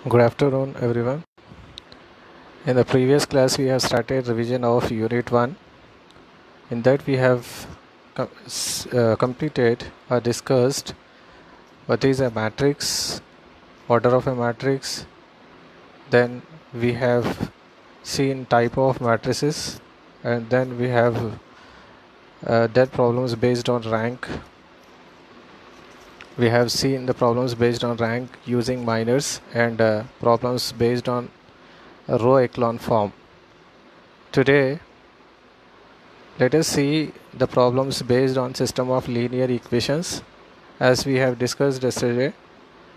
Good afternoon, everyone. In the previous class, we have started revision of Unit 1. In that, we have completed or discussed what is a matrix, order of a matrix. Then we have seen type of matrices, and then we have dealt problems based on rank. We have seen the problems based on rank using minors and problems based on a row echelon form. Today, let us see the problems based on system of linear equations. As we have discussed yesterday,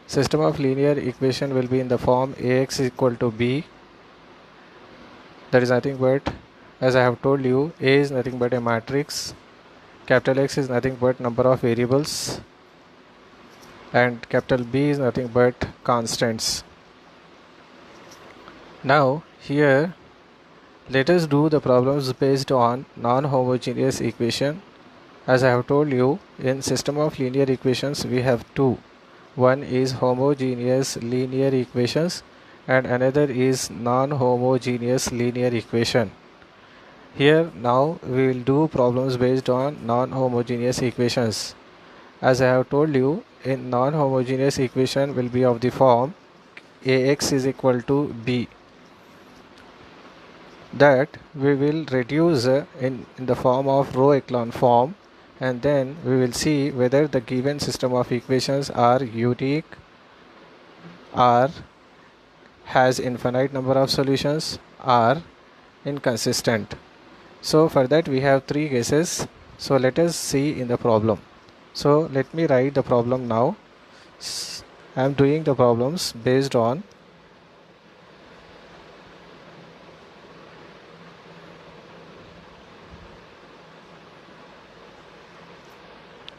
system of linear equation will be in the form Ax equal to b. That is nothing but, as I have told you, A is nothing but a matrix, capital X is nothing but number of variables, and capital B is nothing but constants. Now here let us do the problems based on non-homogeneous equation. As I have told you, in system of linear equations we have two. One is homogeneous linear equations and another is non-homogeneous linear equation. Here now we will do problems based on non-homogeneous equations. As I have told you, in non-homogeneous equation will be of the form Ax is equal to b. That we will reduce in the form of row echelon form, and then we will see whether the given system of equations are unique or has infinite number of solutions or inconsistent. So for that we have three cases. So let us see in the problem. So let me write the problem now. I am doing the problems based on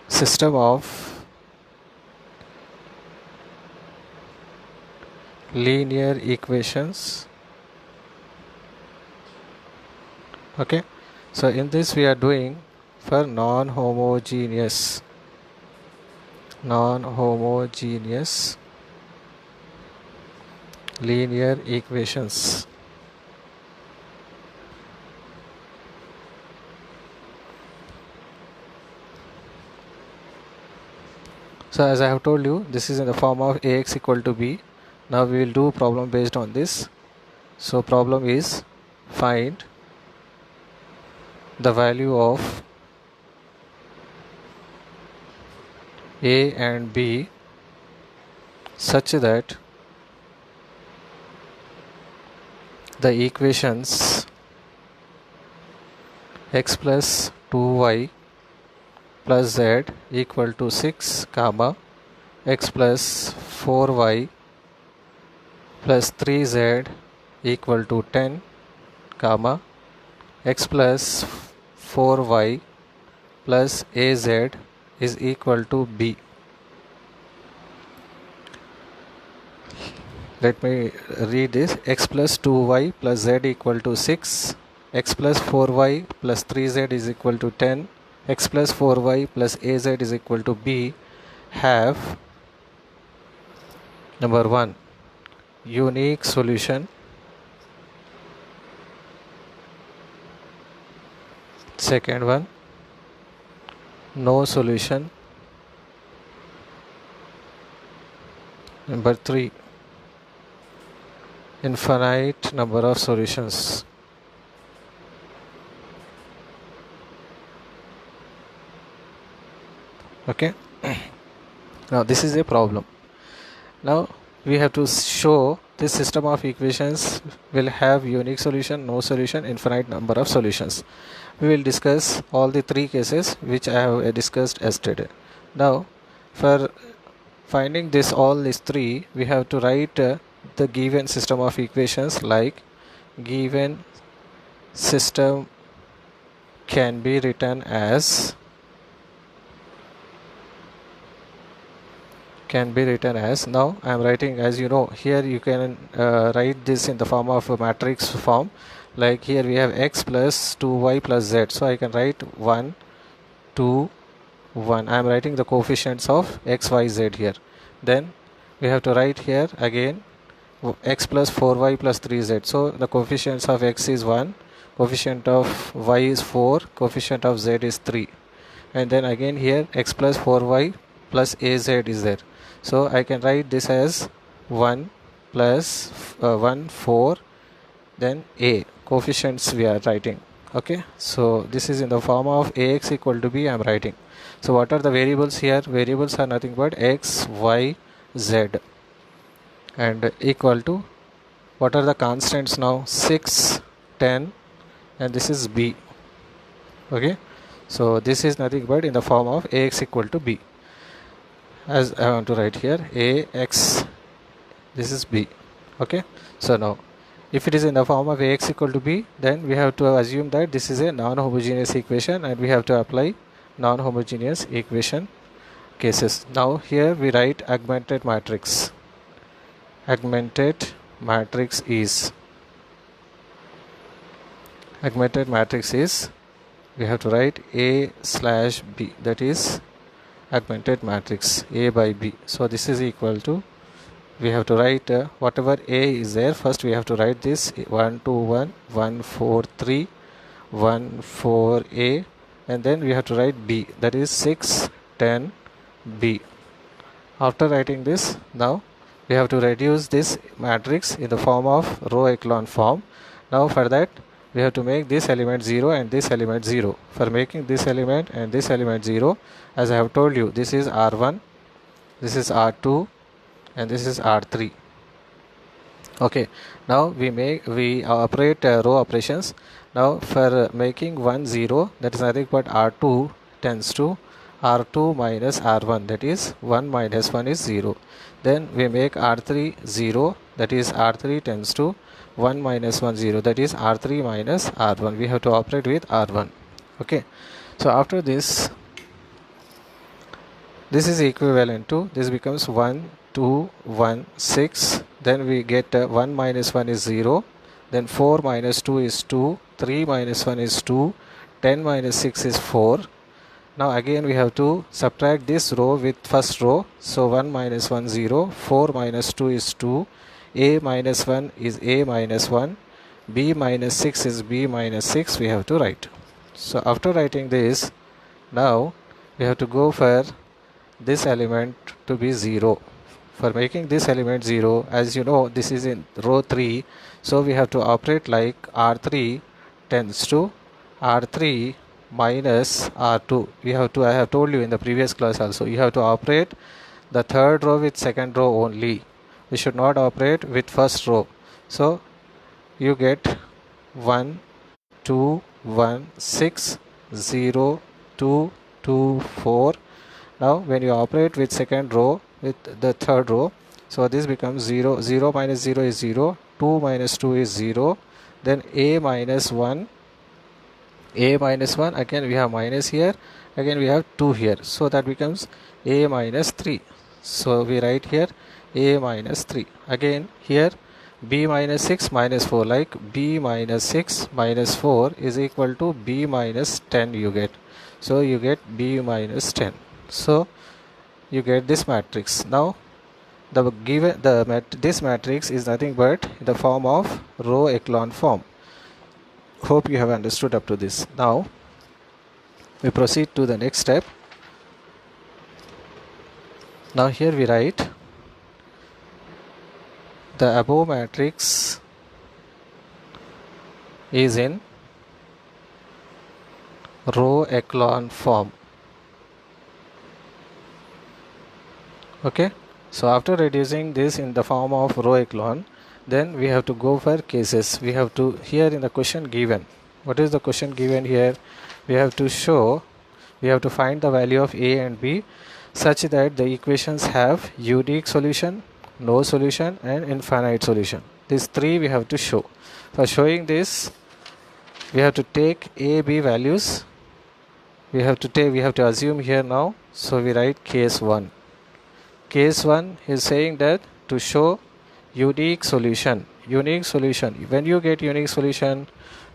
system of linear equations. Okay, so in this we are doing for non-homogeneous linear equations. So as I have told you, this is in the form of Ax equal to b. Now we will do problem based on this. So problem is find the value of A and B such that the equations x plus 2y plus z equal to 6 comma x plus 4y plus 3z equal to 10 comma x plus 4y plus az is equal to b. Let me read this. X plus 2y plus z equal to 6, x plus 4y plus 3z is equal to 10, x plus 4y plus az is equal to b have number 1 unique solution, second one no solution, number 3 infinite number of solutions. Okay, now this is a problem. Now we have to show this system of equations will have unique solution, no solution, infinite number of solutions. We will discuss all the three cases which I have discussed yesterday. Now for finding this all these three, we have to write the given system of equations like given system can be written as now I am writing, as you know, here you can write this in the form of a matrix form. Like here we have x plus 2y plus z, so I can write 1 2 1. I am writing the coefficients of x y z here. Then we have to write here again x plus 4y plus 3z. So the coefficients of x is 1, coefficient of y is 4, coefficient of z is 3, and then again here x plus 4y plus az is there. So I can write this as 1 plus 1 4, then a coefficients we are writing. Okay, so this is in the form of ax equal to b I am writing. So what are the variables here? Variables are nothing but x, y, z, and equal to, what are the constants now? 6, 10, and this is b. Okay, so this is nothing but in the form of ax equal to b, as I want to write here ax, this is b. Okay, so now if it is in the form of ax equal to b, then we have to assume that this is a non-homogeneous equation and we have to apply non-homogeneous equation cases. Now here we write augmented matrix. Augmented matrix is we have to write a slash b, that is augmented matrix a by b. So this is equal to, we have to write whatever a is there, first we have to write this 1 2 1 1 4 3 1 4 a, and then we have to write b, that is 6 10 b. After writing this, now we have to reduce this matrix in the form of row echelon form. Now for that we have to make this element 0 and this element 0. For making this element and this element 0, as I have told you, this is R1, this is R2, and this is R3. Okay, now we operate row operations. Now for making 1 0, that is nothing but R2 tends to R2 minus R1, that is 1 minus 1 is 0. Then we make R3 0, that is R3 tends to 1 minus 1 0, that is R3 minus R1. We have to operate with R1. Okay, so after this is equivalent to, this becomes 1 2 1 6, then we get 1 minus 1 is 0, then 4 minus 2 is 2, 3 minus 1 is 2, 10 minus 6 is 4. Now again we have to subtract this row with first row. So 1 minus 1 0, 4 minus 2 is 2, a minus 1 is a minus 1, b minus 6 is b minus 6 we have to write. So after writing this, now we have to go for this element to be 0. For making this element 0, as you know, this is in row 3, so we have to operate like R3 tends to R3 minus R2. We have to, I have told you in the previous class also, you have to operate the third row with second row only. We should not operate with first row. So you get 1 2 1 6 0 2 2 4. Now when you operate with second row with the third row, so this becomes 0, 0 minus 0 is 0, 2 minus 2 is 0, then a minus 1, again we have minus here, again we have 2 here, so that becomes a minus 3. So we write here a minus 3. Again here b minus 6 minus 4, like b minus 6 minus 4 is equal to b minus 10 you get. So you get b minus 10. So you get this matrix. Now this matrix is nothing but in the form of row echelon form. Hope you have understood up to this. Now we proceed to the next step. Now here we write the above matrix is in row echelon form. Okay, so after reducing this in the form of row echelon, then we have to go for cases. We have to, here in the question given, what is the question given here? We have to show, we have to find the value of a and b such that the equations have unique solution, no solution, and infinite solution. These three we have to show. For showing this, we have to take a b values. We have to assume here now. So we write case 1. Case 1 is saying that to show unique solution. When you get unique solution,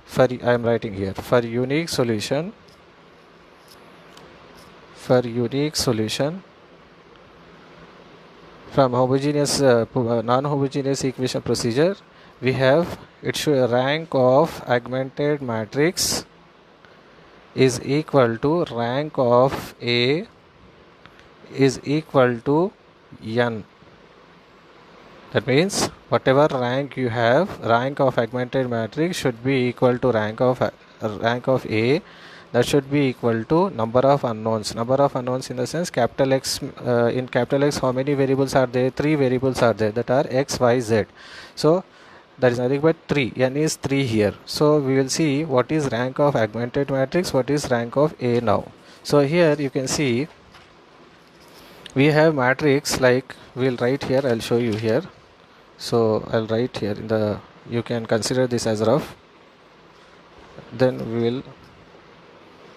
for I am writing here, for unique solution, from homogeneous non-homogeneous equation procedure, we have it should rank of augmented matrix is equal to rank of A is equal to n. That means whatever rank you have, rank of augmented matrix should be equal to rank of A. That should be equal to number of unknowns. Number of unknowns in the sense capital X. In capital X, how many variables are there? 3 variables are there, that are X, Y, Z. So that is nothing but 3. N is 3 here. So we will see what is rank of augmented matrix, what is rank of A now. So here you can see we have matrix like, we'll write here, I'll show you here. So I'll write here in the, you can consider this as rough, then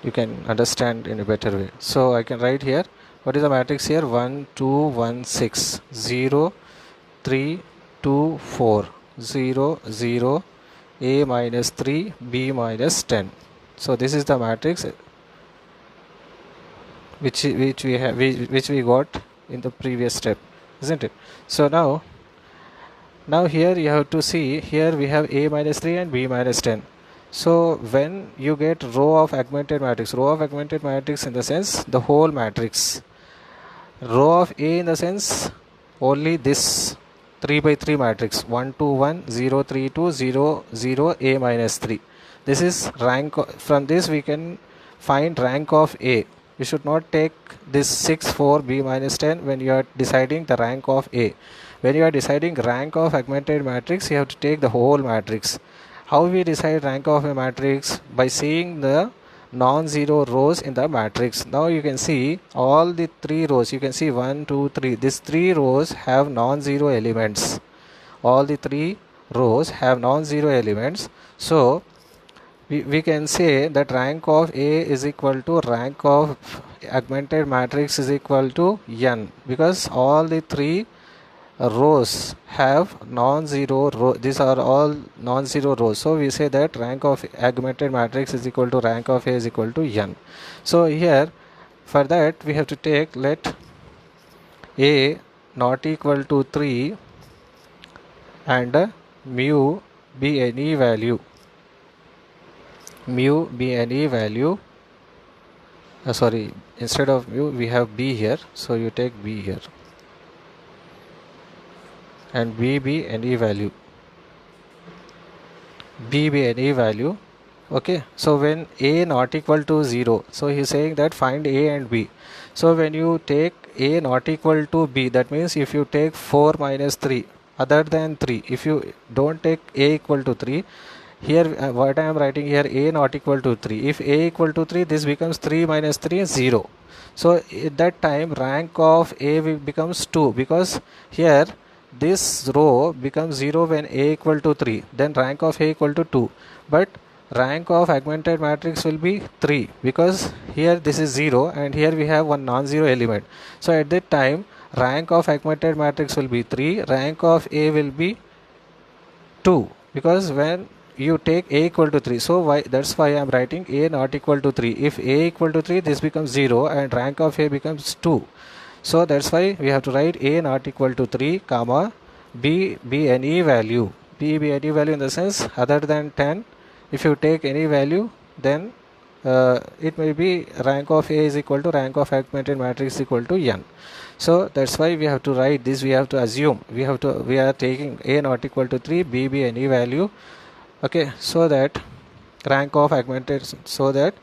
you can understand in a better way. So I can write here, what is the matrix here? 1 2 1 6 0 3 2 4 0 0 A minus 3 B minus 10. So this is the matrix which we got in the previous step, isn't it? So now here you have to see, here we have A minus 3 and B minus 10. So when you get row of augmented matrix in the sense the whole matrix, row of A in the sense only this 3 by 3 matrix 1 2 1 0 3 2 0 0 A minus 3. This is rank. From this we can find rank of A. You should not take this 6 4 B minus 10 when you are deciding the rank of A. When you are deciding rank of augmented matrix, you have to take the whole matrix. How we decide rank of a matrix? By seeing the non-zero rows in the matrix. Now you can see all the 3 rows. You can see 1 2 3. These 3 rows have non-zero elements. All the 3 rows have non-zero elements. So we can say that rank of A is equal to rank of augmented matrix is equal to n, because all the 3 rows have non-zero row. These are all non-zero rows. So we say that rank of augmented matrix is equal to rank of A is equal to n. So here for that we have to take, let A not equal to 3 and mu be any value. Mu be any value. Sorry, instead of mu we have B here. So you take B here. And B be any value. B be any value. Okay. So when A not equal to 0, so he is saying that find A and B. So when you take A not equal to B, that means if you take 4 minus 3 other than 3, if you don't take A equal to 3, here what I am writing here, A not equal to 3. If A equal to 3, this becomes 3 minus 3 is 0. So at that time rank of A becomes 2, because here this row becomes 0 when A equal to 3, then rank of A equal to 2, but rank of augmented matrix will be 3, because here this is 0 and here we have one non-zero element. So at that time rank of augmented matrix will be 3, rank of A will be 2, because when you take A equal to 3, so that's why I am writing A not equal to 3. If A equal to 3, this becomes 0 and rank of A becomes 2. So that's why we have to write A not equal to 3, comma B be any value. B be any value in the sense other than 10. If you take any value, then it may be rank of A is equal to rank of augmented matrix equal to n. So that's why we have to write this. We have to assume we are taking A not equal to 3, B be any value. Okay, so that rank of augmented, so that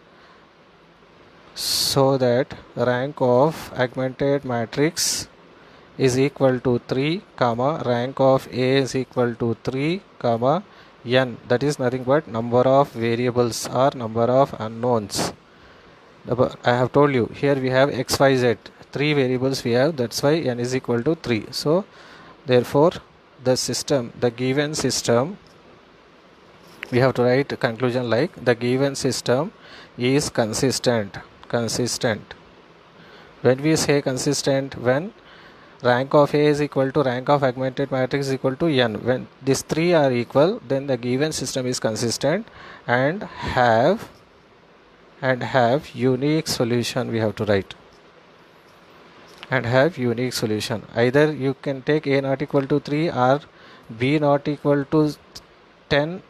rank of augmented matrix is equal to 3, comma rank of A is equal to 3, comma n, that is nothing but number of variables or number of unknowns. I have told you here we have x, y, z, 3 variables we have, that's why n is equal to 3. So therefore the given system, we have to write a conclusion like the given system is consistent. When we say consistent, when rank of A is equal to rank of augmented matrix is equal to n, when these 3 are equal, then the given system is consistent and have unique solution we have to write. and have unique solution. Either you can take A not equal to 3 or B not equal to 10,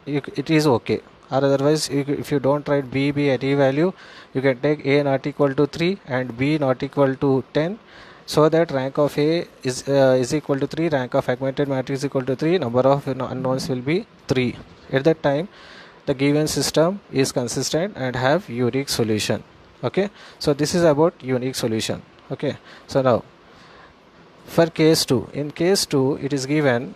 it is okay. Or otherwise, if you don't write B any value, you can take A not equal to 3 and B not equal to 10, so that rank of A is equal to 3, rank of augmented matrix is equal to 3, number of unknowns will be 3. At that time, the given system is consistent and have unique solution. Okay, so this is about unique solution. Okay, so now for case 2, in case 2 it is given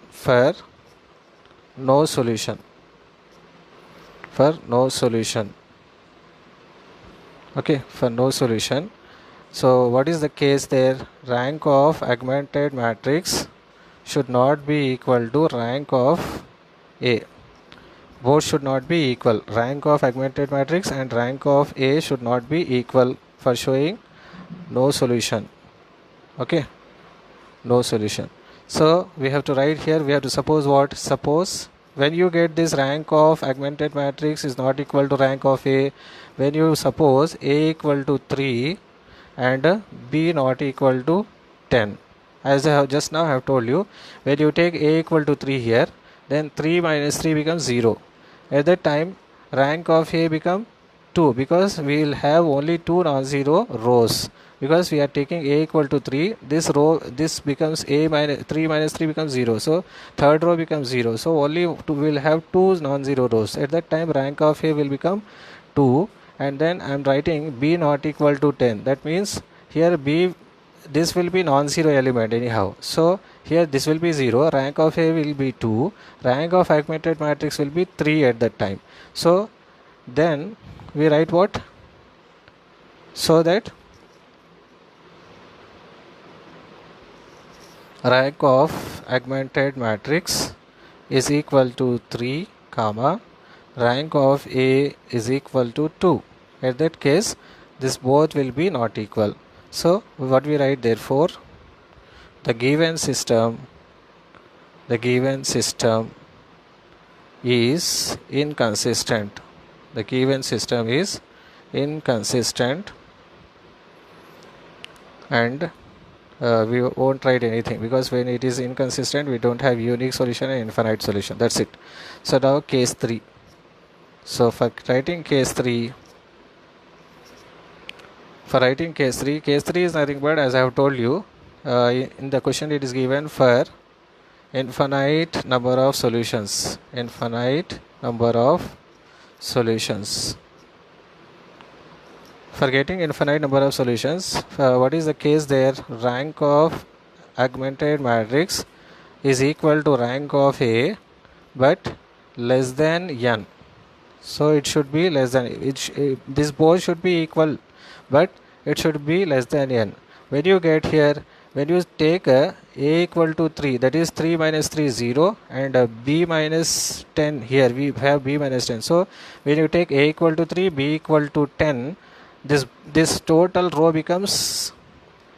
for no solution, okay, for no solution. So what is the case there? Rank of augmented matrix should not be equal to rank of A. Both should not be equal. Rank of augmented matrix and rank of A should not be equal for showing no solution. Okay, no solution. So we have to write here, we have to suppose what? Suppose when you get this rank of augmented matrix is not equal to rank of A, when you suppose A equal to 3 and B not equal to 10. As I have just now have told you, when you take A equal to 3 here, then 3 minus 3 becomes 0. At that time, rank of A become 2, because we will have only 2 non-zero rows. Because we are taking A equal to 3, this becomes A minus 3 minus 3 becomes 0. So third row becomes 0. So only we will have 2 non-zero rows. At that time, rank of A will become 2. And then I am writing B not equal to 10. That means here B, this will be non-zero element anyhow. So here this will be 0. Rank of A will be 2. Rank of augmented matrix will be 3 at that time. So then we write what? So that rank of augmented matrix is equal to 3, comma, rank of A is equal to 2. At that case, this both will be not equal. So what we write, therefore, the given system is inconsistent. The given system is inconsistent, and we won't write anything, because when it is inconsistent we don't have unique solution and infinite solution. That's it. So now case 3. So for writing case 3, case 3 is nothing but, as I have told you, in the question it is given for infinite number of solutions. For getting infinite number of solutions, what is the case there? Rank of augmented matrix is equal to rank of A but less than n. So it should be less than this both should be equal, but it should be less than n. When you get here, when you take A equal to 3, that is 3 minus 3 is 0, and B minus 10, here we have B minus 10. So when you take A equal to 3, B equal to 10, this total row becomes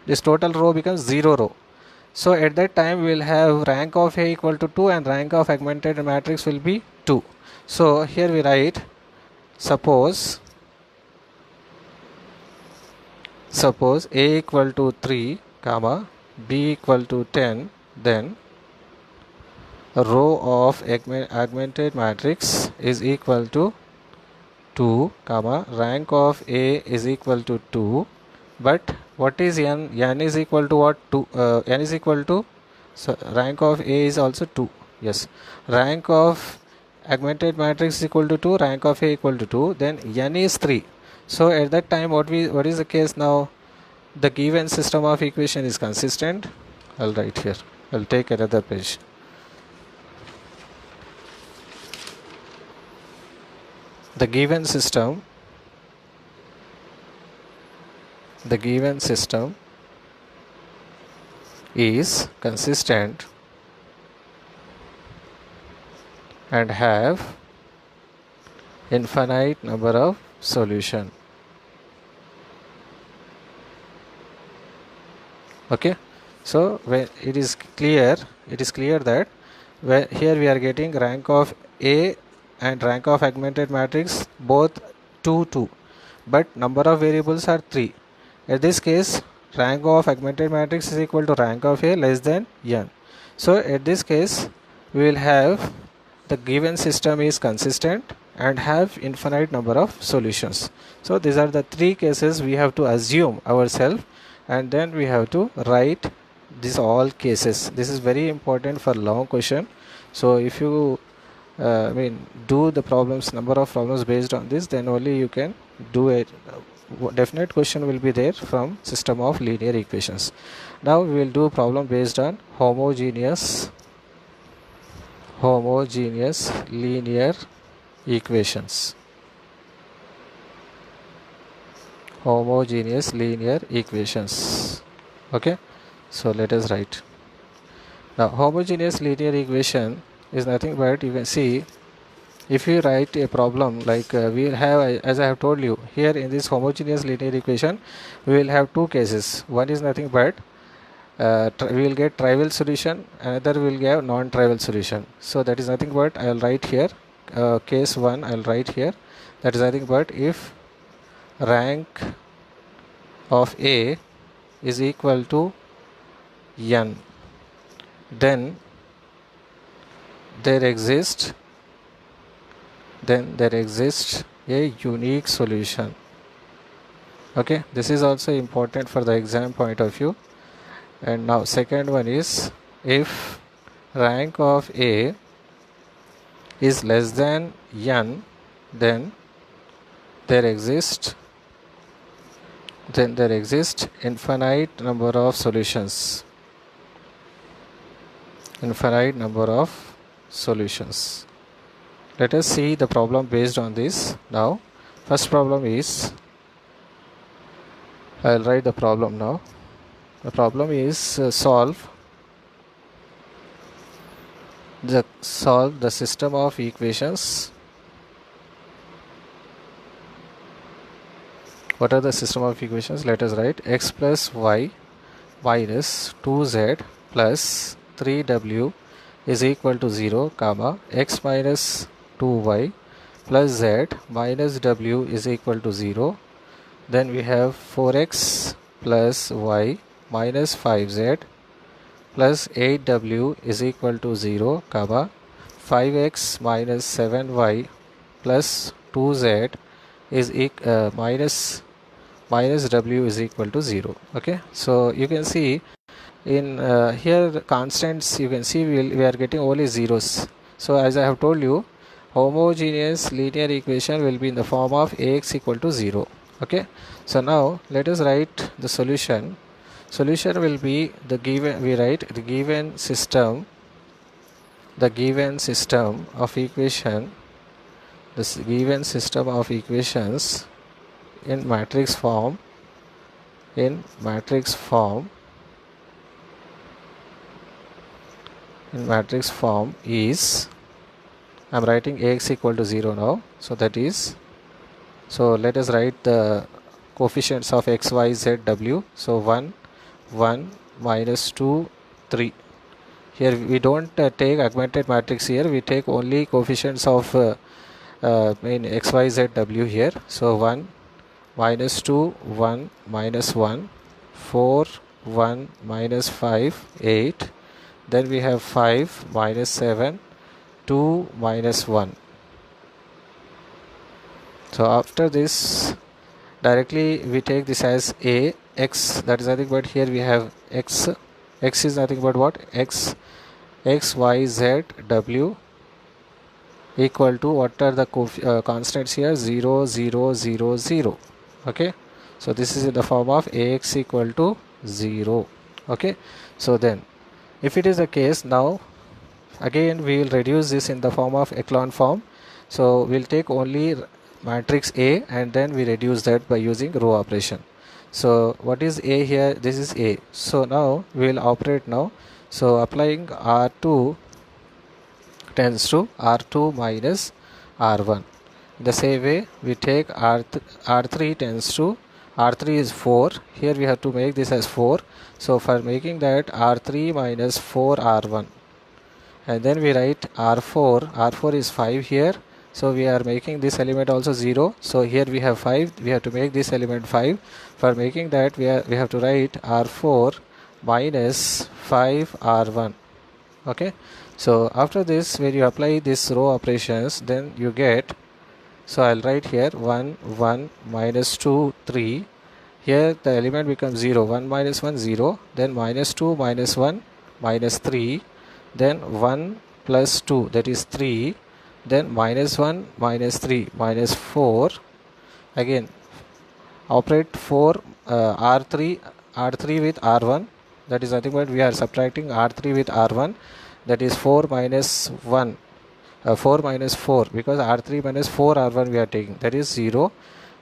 0 row. So at that time we will have rank of A equal to 2 and rank of augmented matrix will be 2. So here we write, suppose A equal to 3, comma, B equal to 10, then row of augmented matrix is equal to 2, comma, rank of A is equal to 2, but what is n? N is equal to what? 2. N is equal to, so rank of A is also 2. Yes, rank of augmented matrix is equal to 2, rank of A equal to 2, then n is 3. So at that time, what is the case now? The given system of equation is consistent. I'll write here. I'll take another page. The given system is consistent and have infinite number of solution. Okay, so when it is clear that here we are getting rank of A and rank of augmented matrix both 2 2. but number of variables are 3. In this case, rank of augmented matrix is equal to rank of A less than n. So in this case, we will have the given system is consistent and have infinite number of solutions. So these are the 3 cases we have to assume ourselves, and then we have to write these all cases. This is very important for long question. So if you do the problems, number of problems based on this, then only you can do it. Definite question will be there from system of linear equations. Now we will do problem based on homogeneous linear equations. Homogeneous linear equations. Okay, so let us write. Now homogeneous linear equation is nothing but, you can see, if you write a problem like we will have, as I have told you, here in this homogeneous linear equation we will have 2 cases. One is nothing but we will get trivial solution, another will get non-trivial solution. So that is nothing but, I will write here case 1, I will write here, that is nothing but if rank of A is equal to n, then there exists a unique solution. Okay, this is also important for the exam point of view. And now second one is if rank of A is less than n, then there exists infinite number of solutions. Let us see the problem based on this. Now first problem is, I will write the problem now. The problem is solve the system of equations. What are the system of equations? Let us write x plus y minus 2z plus 3w is equal to 0, comma x minus 2y plus z minus w is equal to 0. Then we have 4x plus y minus 5z plus 8w is equal to 0, comma 5x minus 7y plus 2z is minus w is equal to 0. Okay, so you can see in here the constants, you can see we are getting only zeros. So as I have told you, homogeneous linear equation will be in the form of ax equal to 0. Okay, so now let us write the solution. Solution will be the given, we write the given system of equation, this given system of equations in matrix form is, I am writing ax equal to 0 now. So that is, so let us write the coefficients of x, y, z, w. So 1 minus 2 3. Here we don't take augmented matrix, here we take only coefficients of x, y, z, w here. So 1 minus 2 1 minus 1 4 1 minus 5 8. Then we have 5 minus 7 2 minus 1. So after this, directly we take this as a x, that is nothing but, here we have x is nothing but what, x y z w equal to, what are the constants here, 0 0 0 0. Okay, so this is in the form of ax equal to 0. Okay, so then if it is the case, now again we will reduce this in the form of echelon form. So we will take only matrix A and then we reduce that by using row operation. So what is A here? This is A. So now we will operate now. So applying R2 tends to R2 minus R1. The same way we take R3 tends to, R3 is 4. Here we have to make this as 4. So for making that, R3 minus 4 R1. And then we write R4. R4 is 5 here. so we are making this element also 0. So here we have 5, we have to make this element 5. For making that, we have to write R4 minus 5 R1. Okay, so after this, when you apply this row operations, then you get, so I'll write here 1 1 minus 2 3. Here the element becomes 0, 1 minus 1 0, then minus 2 minus 1 minus 3, then 1 plus 2, that is 3, then minus 1 minus 3 minus 4. Again operate 4 R3 with R1, that is nothing but we are subtracting R3 with R1, that is 4 minus 1, 4 minus 4, because R3 minus 4 R1 we are taking, that is 0.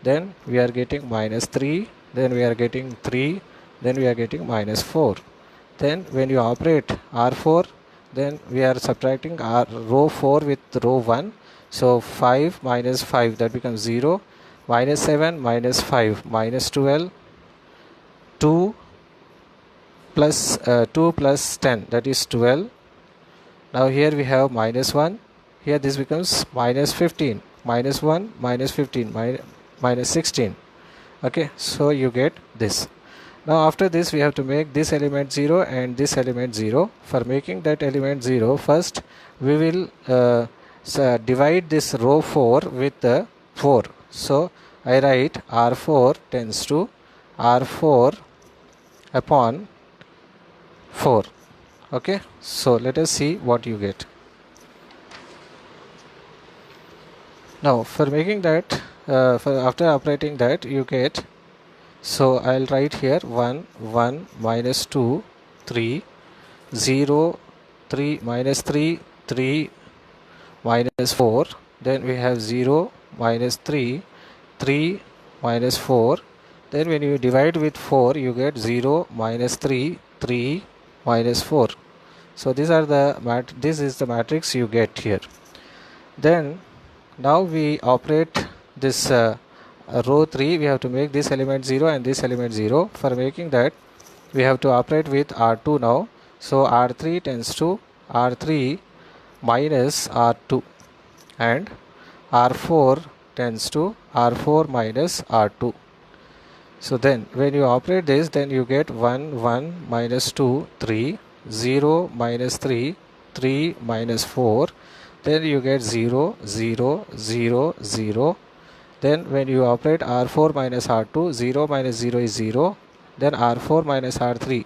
Then we are getting minus 3, then we are getting 3, then we are getting minus 4. Then when you operate R4, then we are subtracting row 4 with row 1, so 5 minus 5, that becomes 0, minus 7 minus 5 minus 12, 2 plus 10, that is 12. Now here we have minus 1, here this becomes minus 15, minus 1 minus 15 minus 16. Okay, so you get this. Now after this, we have to make this element 0 and this element 0. For making that element 0, first we will divide this row 4 with 4. So I write R4 tends to R4 upon 4. Okay, so let us see what you get. Now for making that, after operating that, you get, so I'll write here 1 1 minus 2 3 0 3 minus 3 3 minus 4, then we have 0 minus 3 3 minus 4, then when you divide with 4 you get 0 minus 3 3 minus 4. So these are the this is the matrix you get here. Then now we operate this row 3, we have to make this element 0 and this element 0. For making that, we have to operate with R2 now. So R3 tends to R3 minus R2 and R4 tends to R4 minus R2. So then when you operate this, then you get 1 1 minus 2 3 0 minus 3 3 minus 4, then you get 0 0 0 0. Then when you operate R4 minus R2, 0 minus 0 is 0, then R4 minus R3,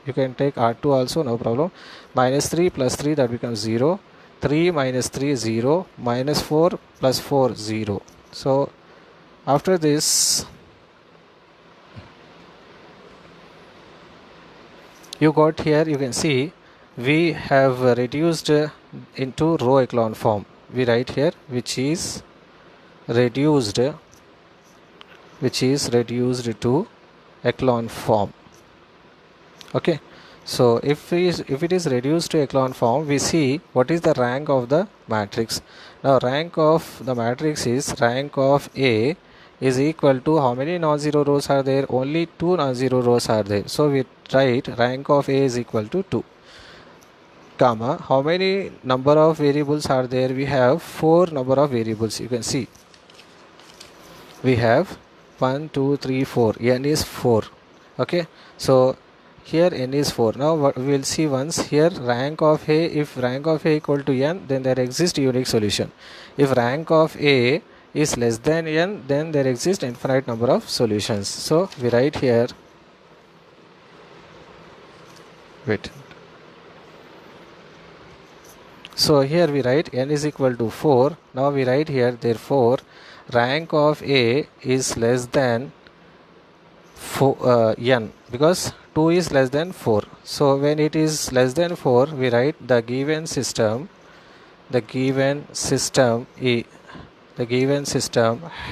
you can take R2 also, no problem, minus 3 plus 3, that becomes 0, 3 minus 3 is 0, minus 4 plus 4 0. So after this, you got here, you can see we have reduced into row echelon form. We write here which is reduced to echelon form. Okay, so if it is reduced to echelon form, we see what is the rank of the matrix. Now rank of the matrix is rank of A is equal to how many non-zero rows are there? Only 2 non-zero rows are there. So we write rank of A is equal to 2, comma, how many number of variables are there? We have 4 number of variables. You can see we have 1 2 3 4, n is 4. Okay, so here n is 4. Now what we will see once here, rank of A, if rank of A equal to n, then there exists unique solution. If rank of A is less than n, then there exists infinite number of solutions. So we write here, wait, so here we write n is equal to 4. Now we write here, therefore rank of A is less than n, because 2 is less than 4. So when it is less than 4, we write the given system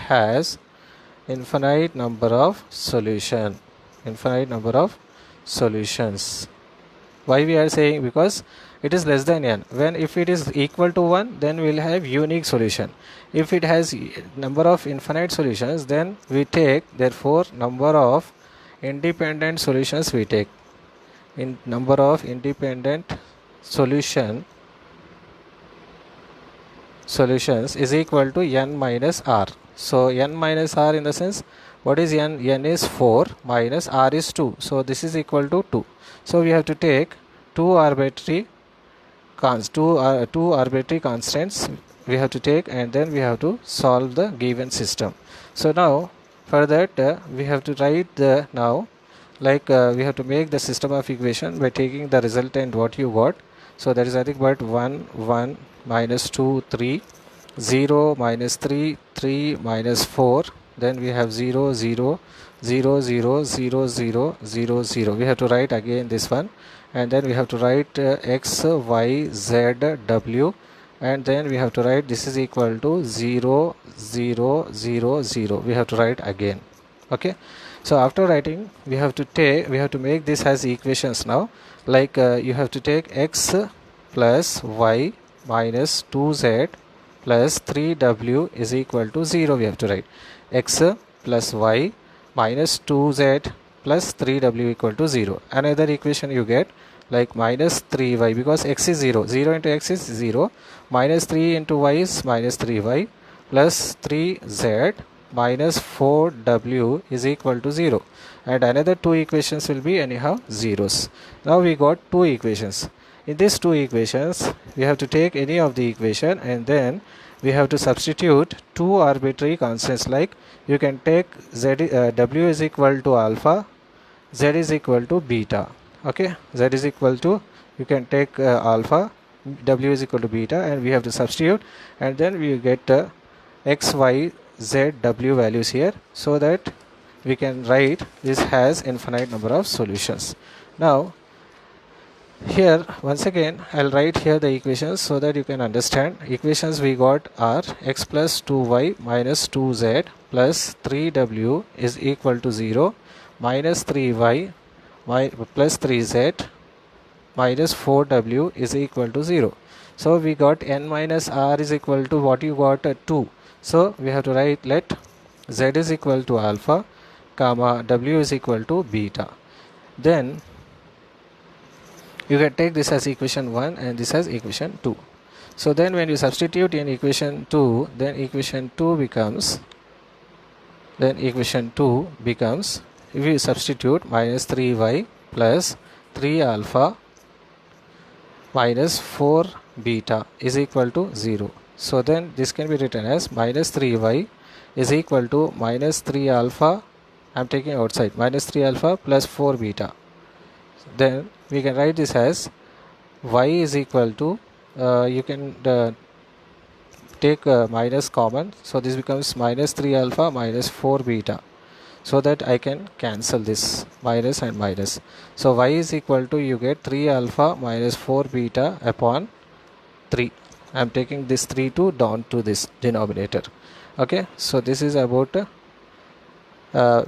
has infinite number of solutions. Why we are saying? Because it is less than n. When if it is equal to 1, then we will have unique solution. If it has number of infinite solutions, then we take, therefore number of independent solutions we take. In number of independent solution solutions is equal to n minus r. So n minus r in the sense, what is n? N is 4 minus r is 2. So this is equal to 2. So we have to take two arbitrary constants we have to take, and then we have to solve the given system. So now for that we have to write the we have to make the system of equation by taking the resultant what you got. So that is nothing but 1 1 minus 2 3 0 minus 3 3 minus 4, then we have 0 0 0 0 0 0 0 0. We have to write again this one, and then we have to write x y z w, and then we have to write this is equal to 0 0 0 0. We have to write again. Okay, so after writing we have to make this as equations. Now you have to take x plus y minus 2z plus 3w is equal to 0. We have to write x plus y minus 2z plus 3w equal to 0. Another equation you get like minus 3y, because x is 0, 0 into x is 0, minus 3 into y is minus 3y, plus 3z minus 4w is equal to 0, and another two equations will be anyhow zeros. Now we got two equations. In these two equations we have to take any of the equation, and then we have to substitute two arbitrary constants. Like you can take w is equal to alpha, z is equal to beta. Okay, z is equal to, you can take alpha, w is equal to beta, and we have to substitute, and then we get x y z w values here, so that we can write this has infinite number of solutions. Now here once again I'll write here the equations so that you can understand. Equations we got are x plus 2y minus 2z plus 3w is equal to 0, minus 3y plus 3z minus 4w is equal to 0. So we got n minus r is equal to what you got 2. So we have to write let z is equal to alpha comma w is equal to beta. Then you can take this as equation 1 and this as equation 2. So then when you substitute in equation 2, then equation 2 becomes, if you substitute, minus 3y plus 3 alpha minus 4 beta is equal to 0. So then this can be written as minus 3y is equal to minus 3 alpha, I am taking outside, minus 3 alpha plus 4 beta. Then we can write this as y is equal to, you can take minus common, so this becomes minus 3 alpha minus 4 beta, so that I can cancel this minus and minus. So y is equal to, you get 3 alpha minus 4 beta upon 3. I am taking this 3 to down to this denominator. Okay, so this is about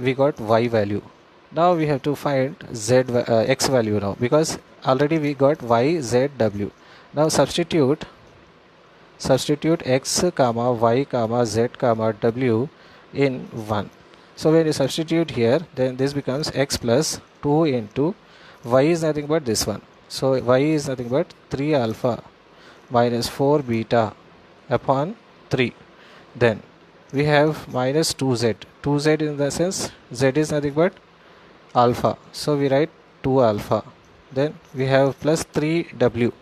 we got y value. Now we have to find x value now, because already we got y z w. Now substitute x comma y comma z comma w in 1. So when you substitute here, then this becomes x plus 2 into y is nothing but this one. So y is nothing but 3 alpha minus 4 beta upon 3. Then we have minus 2z. 2z in the sense z is nothing but alpha. So we write 2 alpha. Then we have plus 3w.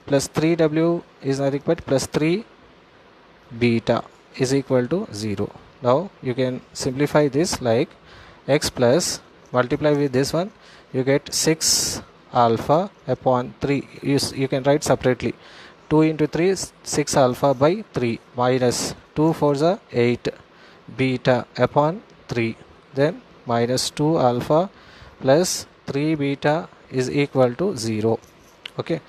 Plus 3w is nothing but plus 3 beta is equal to 0. Now you can simplify this like x plus, multiply with this one, you get 6 alpha upon 3. You can write separately. 2 into 3 is 6 alpha by 3 minus 2 4s are 8 beta upon 3. Then minus 2 alpha plus 3 beta is equal to 0. Okay.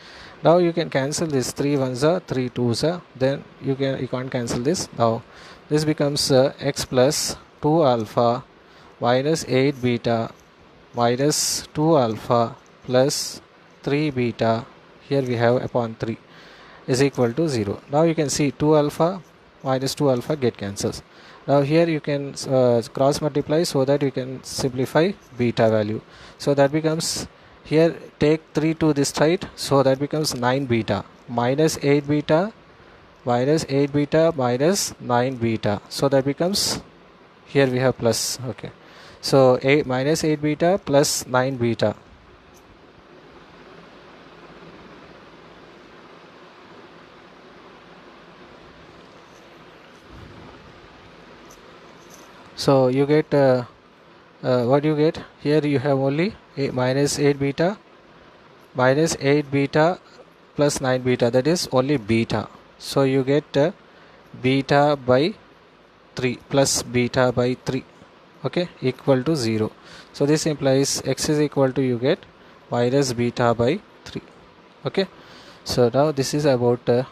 Now you can cancel this, 3 1s are 3 2s are, then you can't cancel this. Now this becomes x plus 2 alpha minus 8 beta minus 2 alpha plus 3 beta, here we have upon 3 is equal to 0. Now you can see 2 alpha minus 2 alpha get cancels. Now here you can cross multiply so that you can simplify beta value. So that becomes, here take 3 to this side, so that becomes 9 beta minus 8 beta minus 8 beta minus 9 beta, so that becomes, here we have plus. Okay, so minus 8 beta plus 9 beta. So you get what you get here, you have only minus 8 beta minus 8 beta plus 9 beta, that is only beta. So you get beta by 3 plus beta by 3, okay, equal to 0. So this implies x is equal to, you get minus beta by 3. Okay, so now this is about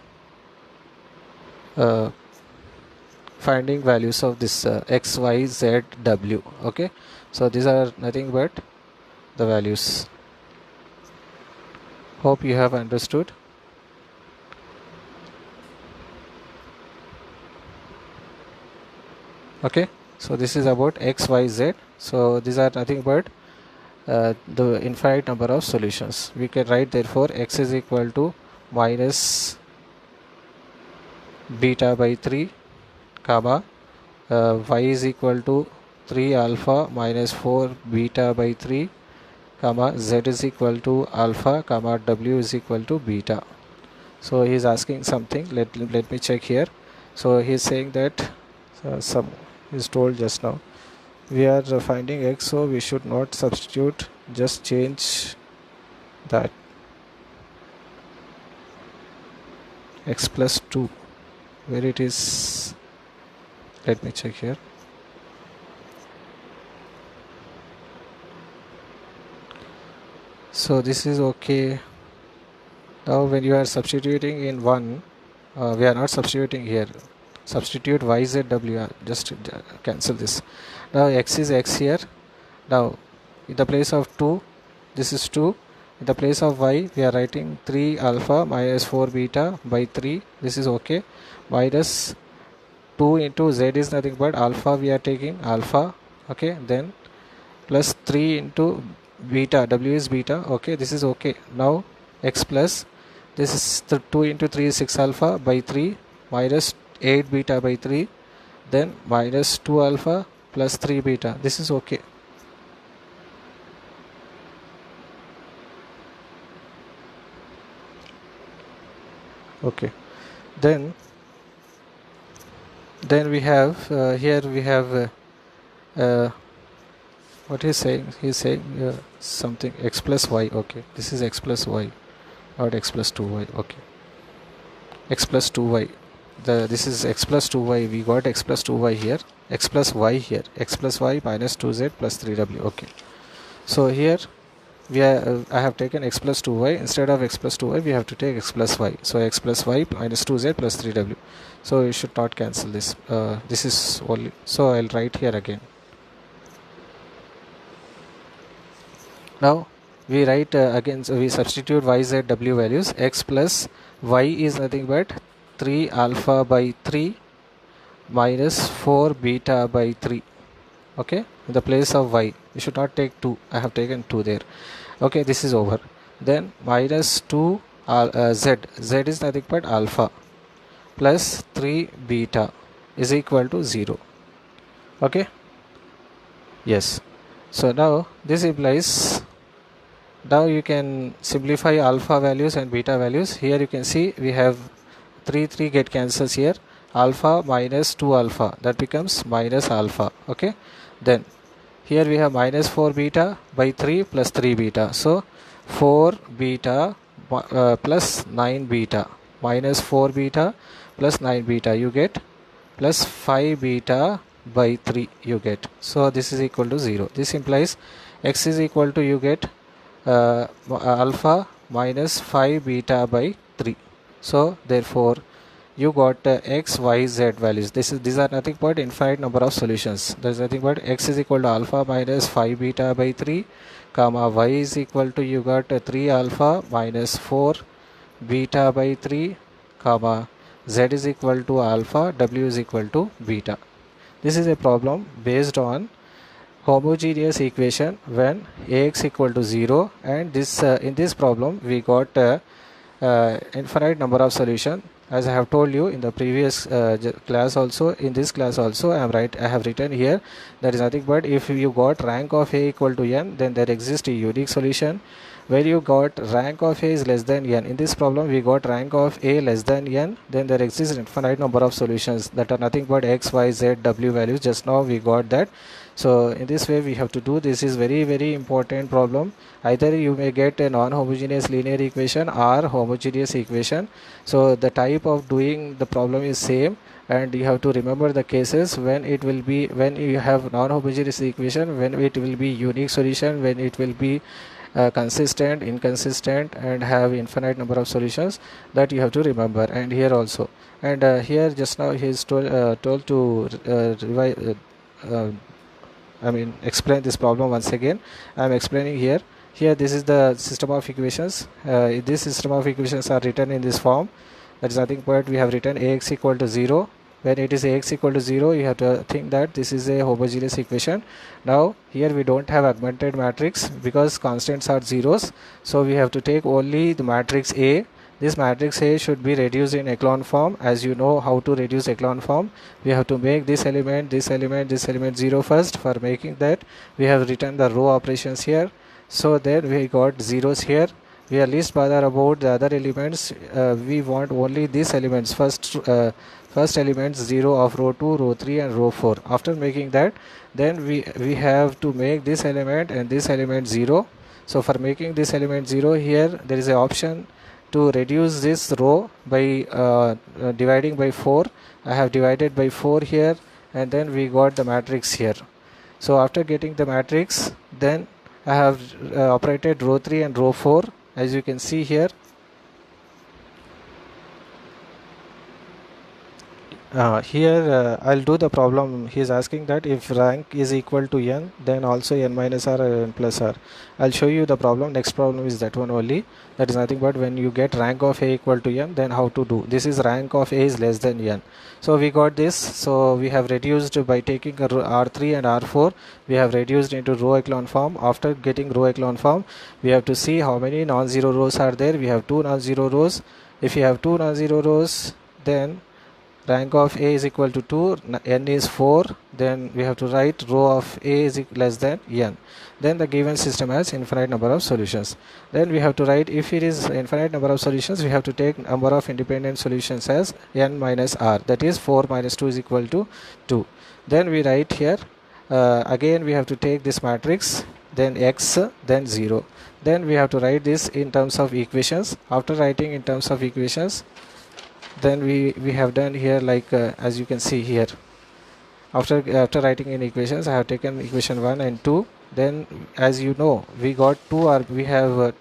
finding values of this x, y, z, w. Okay, so these are nothing but the values. Hope you have understood. Okay, so this is about x, y, z. So these are nothing but the infinite number of solutions. We can write therefore x is equal to minus beta by 3 comma y is equal to 3 alpha minus 4 beta by 3 comma z is equal to alpha comma w is equal to beta. So he is asking something. Let me check here. So he is saying that some is told just now, we are finding x, so we should not substitute, just change that x plus 2, where it is. Let me check here. So this is okay. Now when you are substituting in 1, we are not substituting here. Substitute y, z, w, just cancel this. Now x is x here. Now in the place of 2, this is 2. In the place of y, we are writing 3 alpha minus 4 beta by 3. This is okay. Minus 2 into z is nothing but alpha, we are taking alpha. Okay, then plus 3 into beta, w is beta. Okay, this is okay. Now x plus, this is 2 into 3 is 6 alpha by 3 minus 8 beta by 3, then minus 2 alpha plus 3 beta. This is okay. Okay, then we have here we have what he's saying. He's saying something x plus y. Okay, this is x plus y, not x plus 2y. Okay, x plus 2y. This is x plus 2y. We got x plus 2y here, x plus y here, x plus y minus 2z plus 3w. Okay, so here we are I have taken x plus 2y. Instead of x plus 2y, we have to take x plus y. So x plus y minus 2z plus 3w. So you should not cancel this. This is only, so I'll write here again. Now we write again, so we substitute y, z, w values. X plus y is nothing but 3 alpha by 3 minus 4 beta by 3. Okay, in the place of y, you should not take 2. I have taken 2 there. Okay, this is over. Then minus 2 z is nothing but alpha plus 3 beta is equal to 0. Okay, yes. So now this implies, now you can simplify alpha values and beta values. Here you can see we have 3 get cancels here. Alpha minus 2 alpha, that becomes minus alpha. Okay, then here we have minus 4 beta by 3 plus 3 beta. So 4 beta plus 9 beta minus 4 beta plus 9 beta, you get plus 5 beta by 3 you get. So this is equal to 0. This implies x is equal to, you get alpha minus 5 beta by 3. So therefore you got x, y, z values. These are nothing but infinite number of solutions. There is nothing but x is equal to alpha minus 5 beta by 3 comma y is equal to, you got 3 alpha minus 4 beta by 3 comma z is equal to alpha, w is equal to beta. This is a problem based on homogeneous equation when ax equal to 0, and this in this problem we got infinite number of solution as I have told you in the previous class also, in this class also I have written here, that is nothing but if you got rank of A equal to n, then there exists a unique solution. Where you got rank of A is less than n, in this problem we got rank of A less than n, then there exists infinite number of solutions that are nothing but x, y, z, w values. Just now we got that. So in this way we have to do. This is very important problem. Either you may get a non-homogeneous linear equation or homogeneous equation. So the type of doing the problem is same, and you have to remember the cases when it will be, when you have non-homogeneous equation, when it will be unique solution, when it will be consistent, inconsistent, and have infinite number of solutions, that you have to remember. And here also, and here just now he is told to explain this problem once again. I am explaining here. This is the system of equations. This system of equations are written in this form. That is nothing but we have written Ax equal to 0. When it is Ax equal to 0, you have to think that this is a homogeneous equation. Now here we don't have augmented matrix because constants are zeros, so we have to take only the matrix A. This matrix A should be reduced in echelon form. As you know how to reduce echelon form, we have to make this element 0 first. For making that, we have written the row operations here. So then we got zeros here. We are least bother about the other elements. We want only these elements. First elements 0 of row 2, row 3 and row 4. After making that, then we have to make this element and this element 0. So for making this element 0, here there is an option to reduce this row by dividing by 4. I have divided by 4 here, and then we got the matrix here. So after getting the matrix, then I have operated row 3 and row 4, as you can see here. I'll do the problem. He is asking that if rank is equal to n, then also n minus r or n plus r. I'll show you the problem. Next problem is that one only. That is nothing but when you get rank of A equal to n, then how to do. This is rank of A is less than n. So we got this. So we have reduced by taking R3 and R4. We have reduced into row echelon form. After getting row echelon form, we have to see how many non-zero rows are there. We have 2 non-zero rows. If you have 2 non-zero rows, then rank of A is equal to 2, n is 4, then we have to write row of A is less than n. Then the given system has infinite number of solutions. Then we have to write, if it is infinite number of solutions, we have to take number of independent solutions as n minus r, that is 4 minus 2 is equal to 2. Then we write here, again we have to take this matrix, then x, then 0. Then we have to write this in terms of equations. After writing in terms of equations, then we have done here like as you can see here. After writing in equations, I have taken equation 1 and 2. Then as you know, we got we have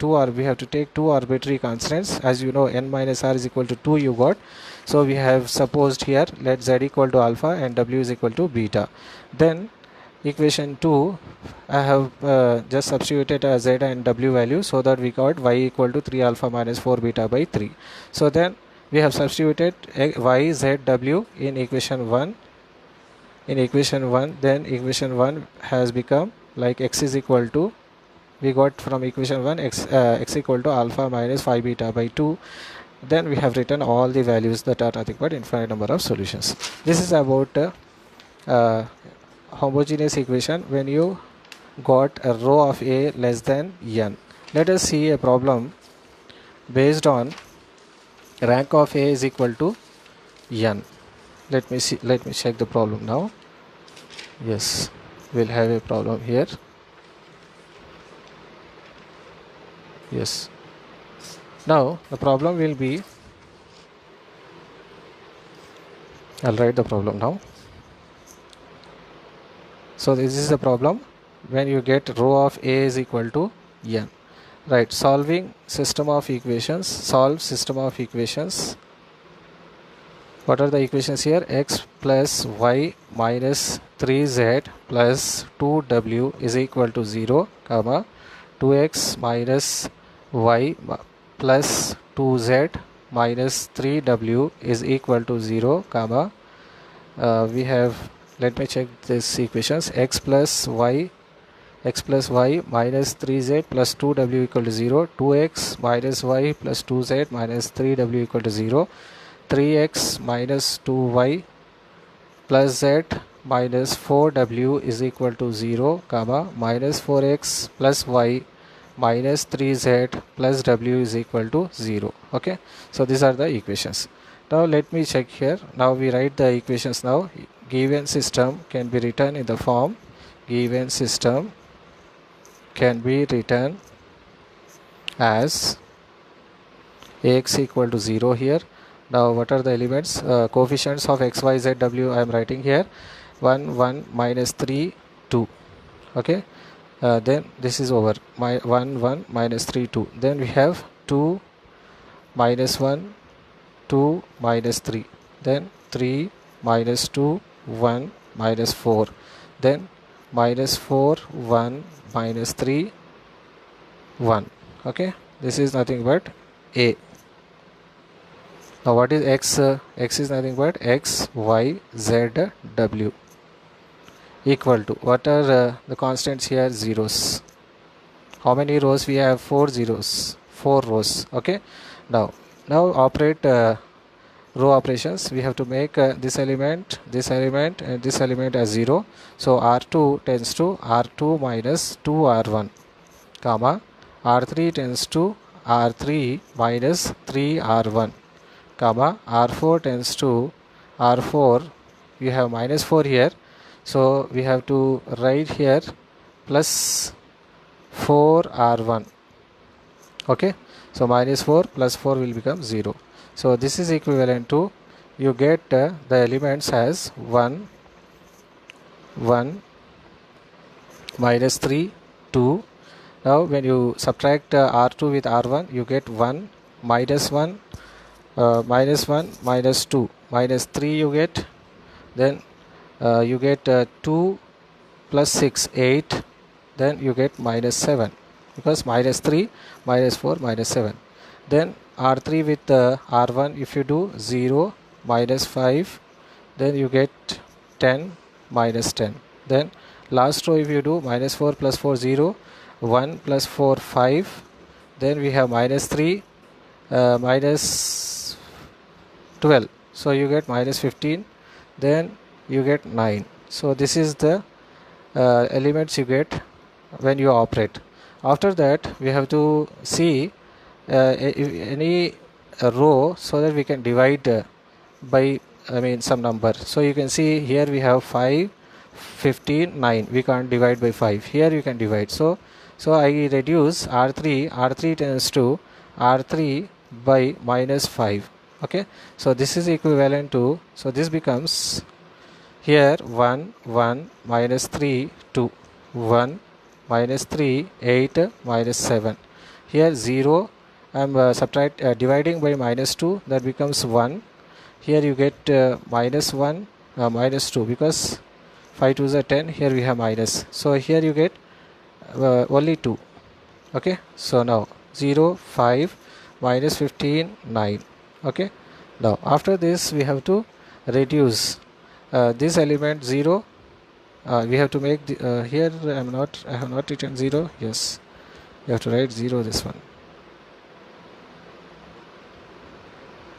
to take two arbitrary constants. As you know, n minus r is equal to 2 you got. So we have supposed here, let z equal to alpha and w is equal to beta. Then equation 2, I have just substituted a z and w value, so that we got y equal to 3 alpha minus 4 beta by 3. So then we have substituted y, z, w in equation 1. In equation 1, then equation 1 has become like x is equal to, we got from equation 1 x equal to alpha minus 5 beta by 2. Then we have written all the values that are nothing but infinite number of solutions. This is about homogeneous equation when you got a row of A less than n. Let us see a problem based on rank of A is equal to n. Let me check the problem now. Yes, we'll have a problem here. Yes. Now the problem will be, I'll write the problem now. So this is the problem when you get row of A is equal to n. Right, solving system of equations. Solve system of equations. What are the equations here? X plus y minus 3z plus 2w is equal to 0, comma 2x minus y plus 2z minus 3w is equal to 0, comma we have, let me check these equations. X plus y minus 3z plus 2w equal to 0, 2x minus y plus 2z minus 3w equal to 0. 3x minus 2y plus z minus 4w is equal to 0, comma, minus 4x plus y minus 3z plus w is equal to 0. Okay, so these are the equations. Now let me check here. Now we write the equations now. Given system can be written in the form, given system can be written as ax equal to 0 here. Now what are the elements, coefficients of x, y, z, w I am writing here. 1 1 minus 3 2. Okay, then this is over. 1 1 minus 3 2. Then we have 2 minus 1 2 minus 3, then 3 minus 2 1 minus 4, then minus 4 1 minus 3 1. Okay, this is nothing but a. Now what is x? X is nothing but x, y, z, w equal to, what are the constants here? Zeros. How many rows we have? 4 zeros, 4 rows. Okay, now operate row operations. We have to make this element and this element as 0. So r2 tends to r2 minus 2r1, comma, r3 tends to r3 minus 3r1, comma, r4 tends to r4. We have minus 4 here, so we have to write here plus 4r1. Okay, so minus 4 plus 4 will become 0. So this is equivalent to, you get the elements as 1 1 minus 3 2. Now when you subtract r2 with r1, you get 1 minus 1 minus 1 minus 2 minus 3 you get. Then you get 2 plus 6 8. Then you get minus 7, because minus 3 minus 4 minus 7. Then r3 with r1, if you do 0 minus 5, then you get 10 minus 10. Then last row, if you do minus 4 plus 4 0, 1 plus 4 5, then we have minus 3 minus 12, so you get minus 15, then you get 9. So this is the elements you get when you operate. After that, we have to see any row, so that we can divide by some number. So you can see here we have 5 15 9. We can't divide by 5. Here you can divide. So I reduce r3 tends to r3 by minus 5. Okay, so this is equivalent to, so this becomes here 1 1 minus 3 2 1 minus 3 8 minus 7. Here 0, I am dividing by minus 2, that becomes 1. Here you get minus 1 minus 2, because 5 2s are 10. Here we have minus, so here you get only 2. Okay, so now 0 5 minus 15 9. Okay, now after this we have to reduce this element 0. We have to make the, here I have not written 0. Yes, you have to write 0 this one.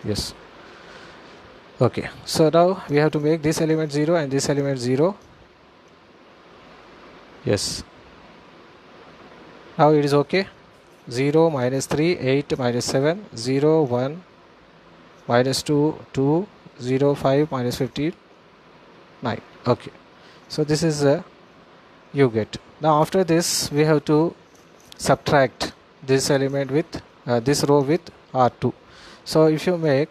Yes. Okay, so now we have to make this element 0 and this element 0. Yes, now it is okay. 0 minus 3 8 minus 7, 0 1 minus 2 2, 0 5 minus 15 9. Okay, so this is you get. Now after this we have to subtract this element with this row with r2. So if you make,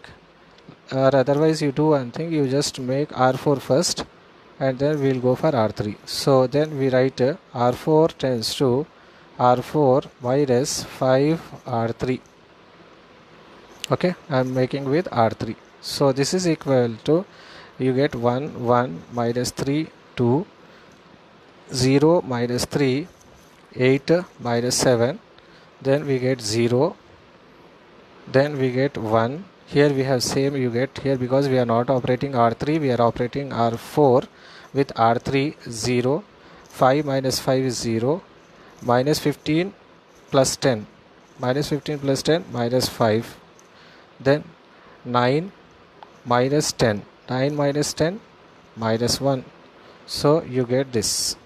or otherwise you do one thing, you just make r4 first and then we will go for r3. So then we write r4 tends to r4 minus 5 r3. Okay, I am making with r3. So this is equal to, you get 1 1 minus 3 2, 0 minus 3 8 minus 7, then we get 0, then we get 1. Here we have same you get here, because we are not operating r3, we are operating r4 with r3 0. 5 minus 5 is 0. Minus 15 plus 10, minus 15 plus 10 minus 5, then 9 minus 10. 9 minus 10 minus 1. So you get this.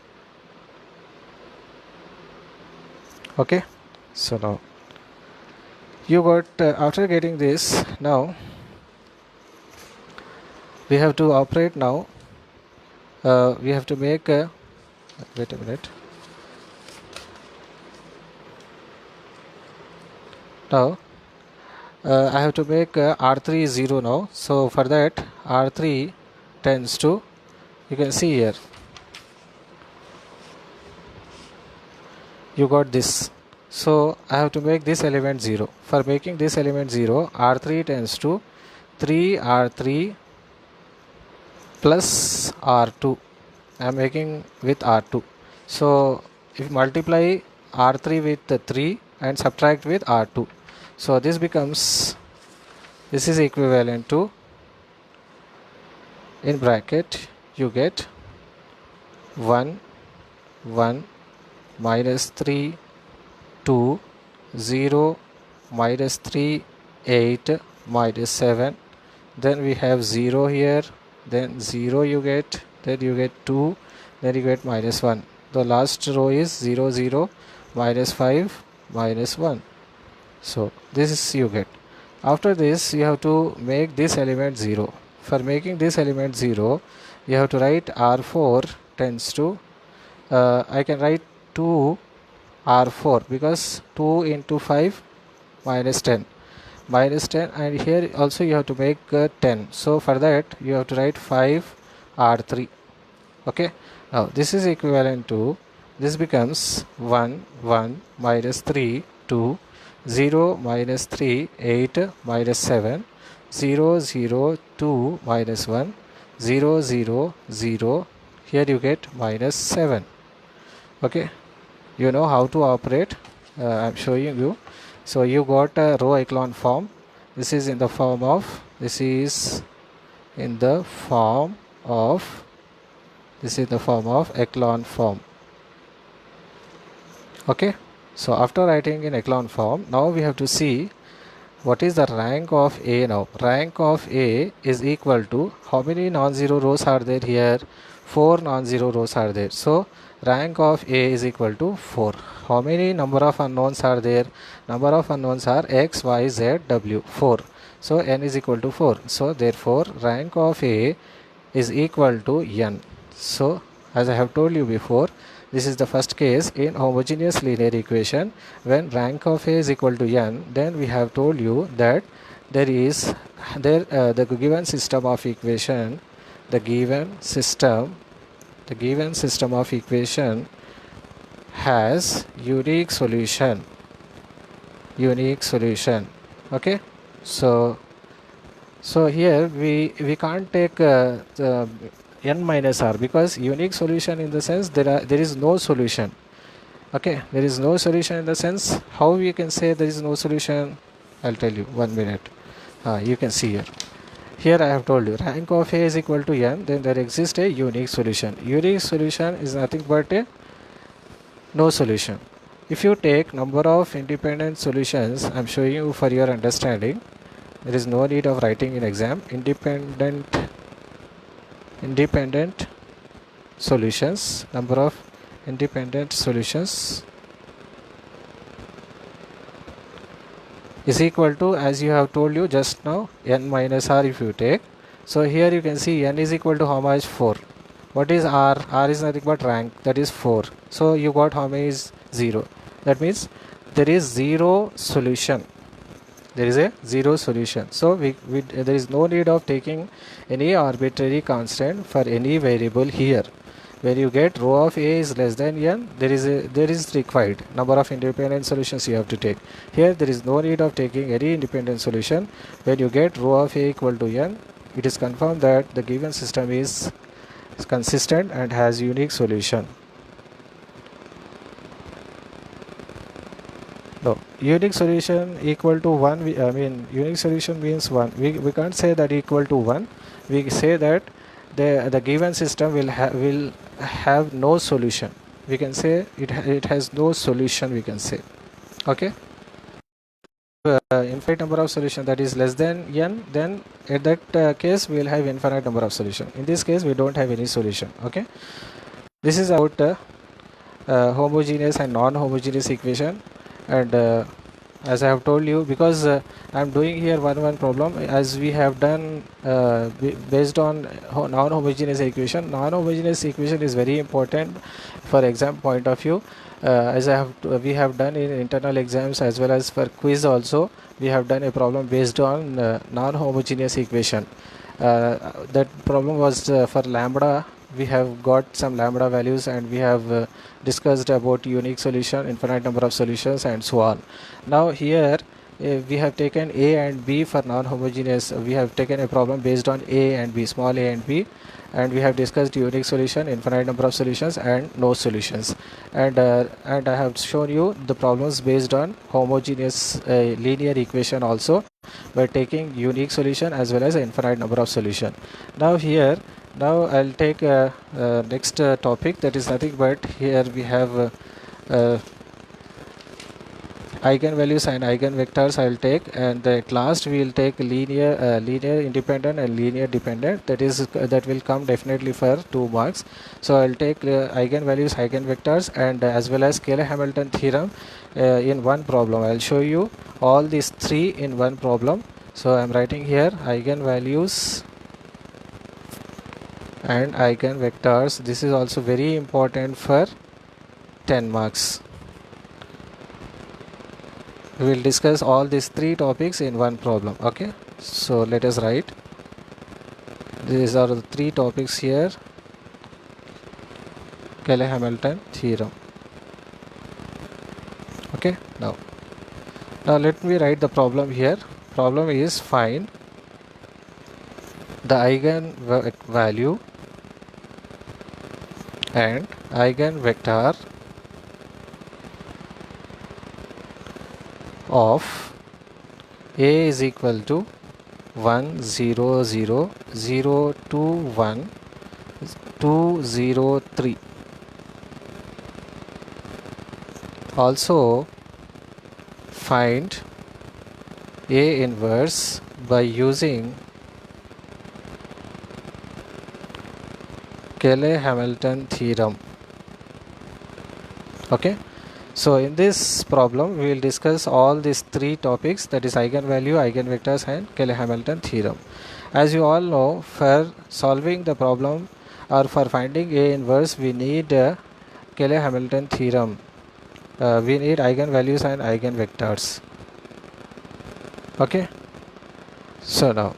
Okay, so now you got after getting this, now we have to operate. Now we have to make a wait a minute. Now I have to make R3 is 0 now. So for that, R3 tends to, you can see here, you got this. So I have to make this element 0. For making this element 0, R3 tends to 3R3 plus R2. I am making with R2. So if you multiply R3 with 3 and subtract with R2, so this becomes, this is equivalent to, in bracket you get 1 1 minus 3 2 0 minus 3 8 minus 7, then we have 0 here, then 0 you get, then you get 2, then you get minus 1. The last row is 0 0 minus 5 minus 1. So this is you get. After this you have to make this element 0. For making this element 0, you have to write R4 tends to, I can write 2 R4 because 2 into 5 minus 10 and here also you have to make 10. So for that you have to write 5 R3. Okay, now this is equivalent to, this becomes 1 1 minus 3 2 0 minus 3 8 minus 7 0 0 2 minus 1 0 0 0, here you get minus 7. Okay, you know how to operate. I'm showing you. So you got a row echelon form. This is in the form of, this is in the form of, this is the form of echelon form. Okay, so after writing in echelon form, now we have to see what is the rank of A now. Rank of A is equal to, how many non-zero rows are there here? 4 non-zero rows are there. So rank of A is equal to 4. How many number of unknowns are there? Number of unknowns are X, Y, Z, W, 4. So n is equal to 4. So therefore rank of A is equal to n. So as I have told you before, this is the first case in homogeneous linear equation. When rank of A is equal to n, then we have told you that there is the given system of equation, the given system of equation has unique solution. Okay, so here we can't take the n minus r, because unique solution in the sense there is no solution. Okay, there is no solution in the sense, how we can say there is no solution? I'll tell you, 1 minute. You can see here I have told you rank of A is equal to n, then there exists a unique solution. Unique solution is nothing but a no solution. If you take number of independent solutions, I'm showing you for your understanding, there is no need of writing in exam. Independent solutions, number of independent solutions is equal to, as you have told you just now, n minus r if you take. So here you can see n is equal to how much? 4. What is r? R is nothing but rank, that is 4. So you got how many is 0. That means there is zero solution. There is a zero solution. So there is no need of taking any arbitrary constant for any variable here. When you get row of A is less than n, there is required number of independent solutions you have to take. Here there is no need of taking any independent solution. When you get row of A equal to n, it is confirmed that the given system is consistent and has unique solution. No, unique solution equal to 1, unique solution means 1. We can't say that equal to 1. We say that the given system will have no solution. We can say it has no solution, we can say. Okay, infinite number of solution, that is less than n, then at that case we will have infinite number of solution. In this case we don't have any solution. Okay, this is about homogeneous and non-homogeneous equation. And as I have told you, because I am doing here one problem, as we have done based on non-homogeneous equation. Non-homogeneous equation is very important for exam point of view. As we have done in internal exams as well as for quiz also, we have done a problem based on non-homogeneous equation. That problem was for lambda. We have got some lambda values, and we have discussed about unique solution, infinite number of solutions, and so on. Now here we have taken A and B for non-homogeneous. We have taken a problem based on A and B, small a and b, and we have discussed unique solution, infinite number of solutions, and no solutions. And I have shown you the problems based on homogeneous linear equation also, by taking unique solution as well as infinite number of solution. Now here, now I'll take next topic, that is nothing but here we have eigenvalues and eigenvectors I'll take, and at last we will take linear independent and linear dependent, that will come definitely for 2 marks. So I'll take eigenvalues, eigenvectors, and as well as Cayley-Hamilton theorem in one problem. I'll show you all these 3 in one problem. So I'm writing here eigenvalues and eigenvectors. This is also very important for 10 marks. We will discuss all these 3 topics in one problem. Okay, so let us write. These are the 3 topics here. Cayley-Hamilton theorem. Okay, now let me write the problem here. Problem is find the eigenvalue and eigenvector of A is equal to 1 0 0 0 2 1 2 0 3. Also find A inverse by using Cayley-Hamilton theorem. Okay, so in this problem we will discuss all these 3 topics, that is eigenvalue, eigenvectors, and Cayley-Hamilton theorem. As you all know, for solving the problem or for finding A inverse, we need Cayley-Hamilton theorem. We need eigenvalues and eigenvectors. Okay, so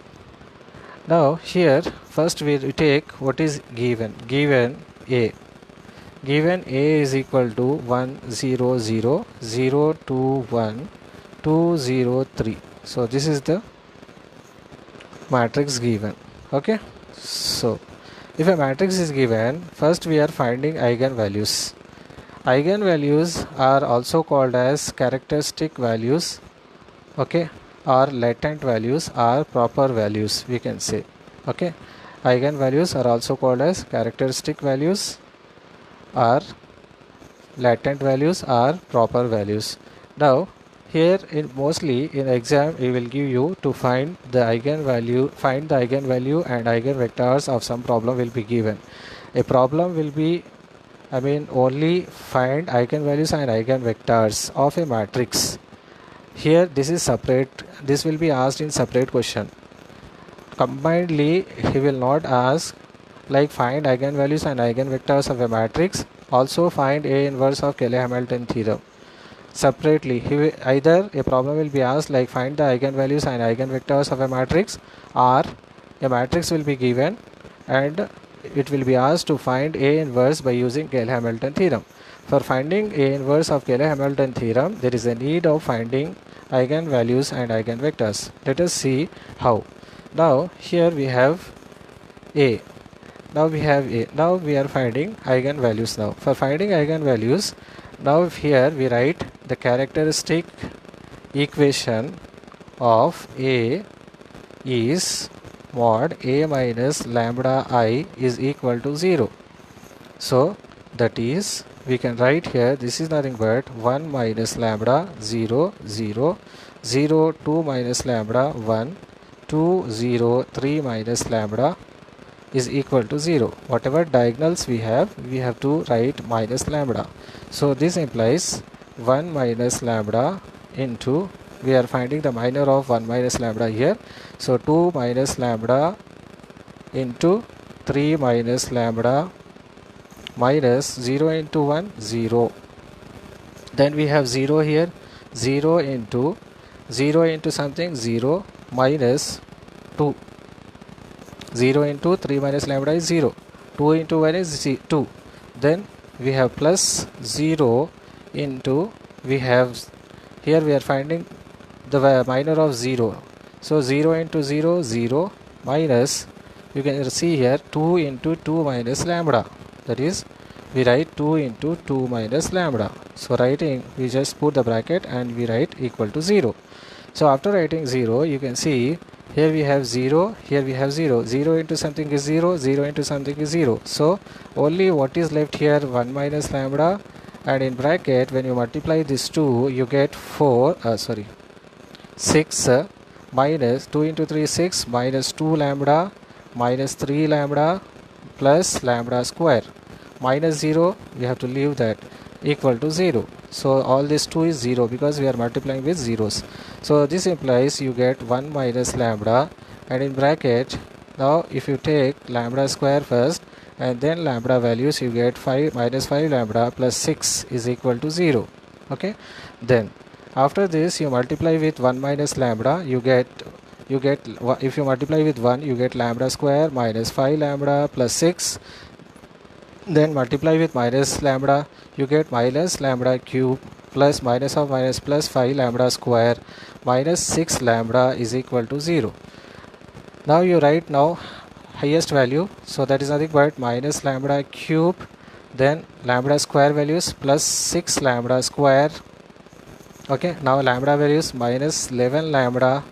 now here first we take what is given A. Given A is equal to 1 0 0 0 2 1 2 0 3. So this is the matrix given. Okay, so if a matrix is given, first we are finding eigenvalues. Eigenvalues are also called as characteristic values, okay, or latent values, or proper values, we can say. Okay, eigenvalues are also called as characteristic values, or latent values, or proper values. Now here mostly in exam it will give you to find the eigenvalue and eigenvectors of some problem will be given. A problem will be, only find eigenvalues and eigenvectors of a matrix. Here this is separate, this will be asked in separate question. Combinedly he will not ask like find eigenvalues and eigenvectors of a matrix, also find A inverse of Cayley-Hamilton theorem. Separately either a problem will be asked like find the eigenvalues and eigenvectors of a matrix, or a matrix will be given and it will be asked to find A inverse by using Cayley-Hamilton theorem. For finding A inverse of Cayley-Hamilton theorem, there is a need of finding eigenvalues and eigenvectors. Let us see how. Now here we have A. Now we are finding eigenvalues. Now for finding eigenvalues, now here we write the characteristic equation of A is mod A minus lambda I is equal to 0. So that is, we can write here, this is nothing but 1 minus lambda 0 0 0, 2 minus lambda 1, 2, 0, 3 minus lambda is equal to 0. Whatever diagonals we have to write minus lambda. So this implies 1 minus lambda into, we are finding the minor of 1 minus lambda here. So 2 minus lambda into 3 minus lambda minus 0 into 1, 0. Then we have 0 here, 0 into something, 0 minus 2. 0 into 3 minus lambda is 0. 2 into 1 is 2. Then we have plus 0 into, we have here we are finding the minor of 0. So 0 into 0, 0 minus, you can see here 2 into 2 minus lambda. That is, we write 2 into 2 minus lambda. So writing, we just put the bracket and we write equal to 0. So after writing 0, you can see here we have 0, here we have 0. 0 into something is 0, 0 into something is 0. So only what is left here, 1 minus lambda, and in bracket when you multiply this 2, you get 6 minus 2 into 3 is 6 minus 2 lambda minus 3 lambda plus lambda square. Minus 0, we have to leave that, equal to 0. So all this 2 is 0 because we are multiplying with zeros. So this implies you get 1 minus lambda, and in bracket, now if you take lambda square first and then lambda values, you get 5 minus 5 lambda plus 6 is equal to 0. Okay, then after this you multiply with 1 minus lambda, you get if you multiply with 1, you get lambda square minus 5 lambda plus 6. Then multiply with minus lambda, you get minus lambda cube plus minus of minus plus 5 lambda square minus 6 lambda is equal to 0. Now you write now highest value, so that is nothing but minus lambda cube, then lambda square values plus 6 lambda square. Okay, now lambda values minus 11 lambda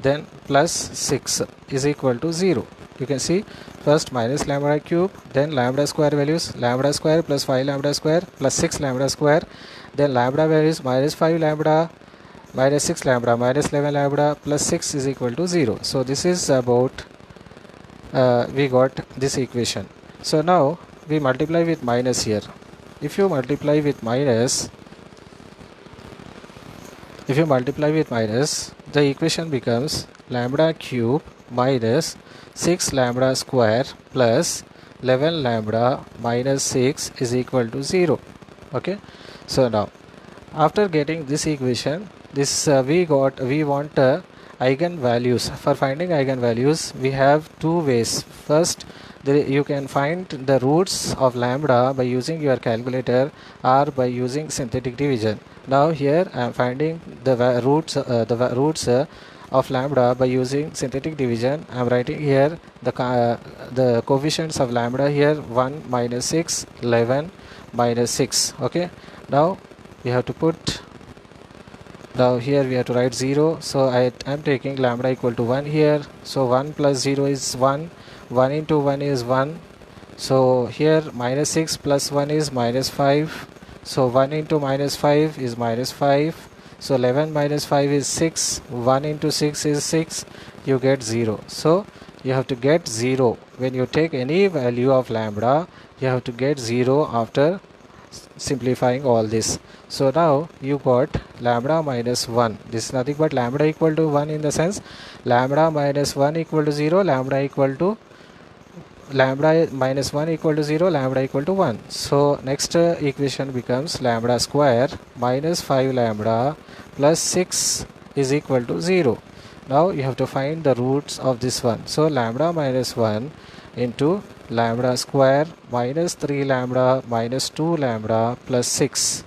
then plus 6 is equal to 0. You can see first minus lambda cube, then lambda square values, lambda square plus 5 lambda square plus 6 lambda square, then lambda values minus 5 lambda minus 6 lambda minus 11 lambda plus 6 is equal to 0. So this is about we got this equation. So now we multiply with minus here. If you multiply with minus, the equation becomes lambda cube minus 6 lambda square plus 11 lambda minus 6 is equal to 0. Okay, so now after getting this equation, this we want eigenvalues. For finding eigenvalues, we have two ways. First, you can find the roots of lambda by using your calculator or by using synthetic division. Now here I am finding the roots of lambda by using synthetic division. I am writing here the coefficients of lambda here, 1 minus 6, 11 minus 6. Okay, now we have to put, now here we have to write 0. So I am taking lambda equal to 1 here. So 1 plus 0 is 1, 1 into 1 is 1. So here minus 6 plus 1 is minus 5. So 1 into minus 5 is minus 5. So 11 minus 5 is 6. 1 into 6 is 6. You get 0. So you have to get 0. When you take any value of lambda, you have to get 0 after simplifying all this. So now you got lambda minus 1. This is nothing but lambda equal to 1 in the sense lambda minus 1 equal to 0, lambda minus 1 equal to 0, lambda equal to 1. So next equation becomes lambda square minus 5 lambda plus 6 is equal to 0. Now you have to find the roots of this one. So lambda minus 1 into lambda square minus 3 lambda minus 2 lambda plus 6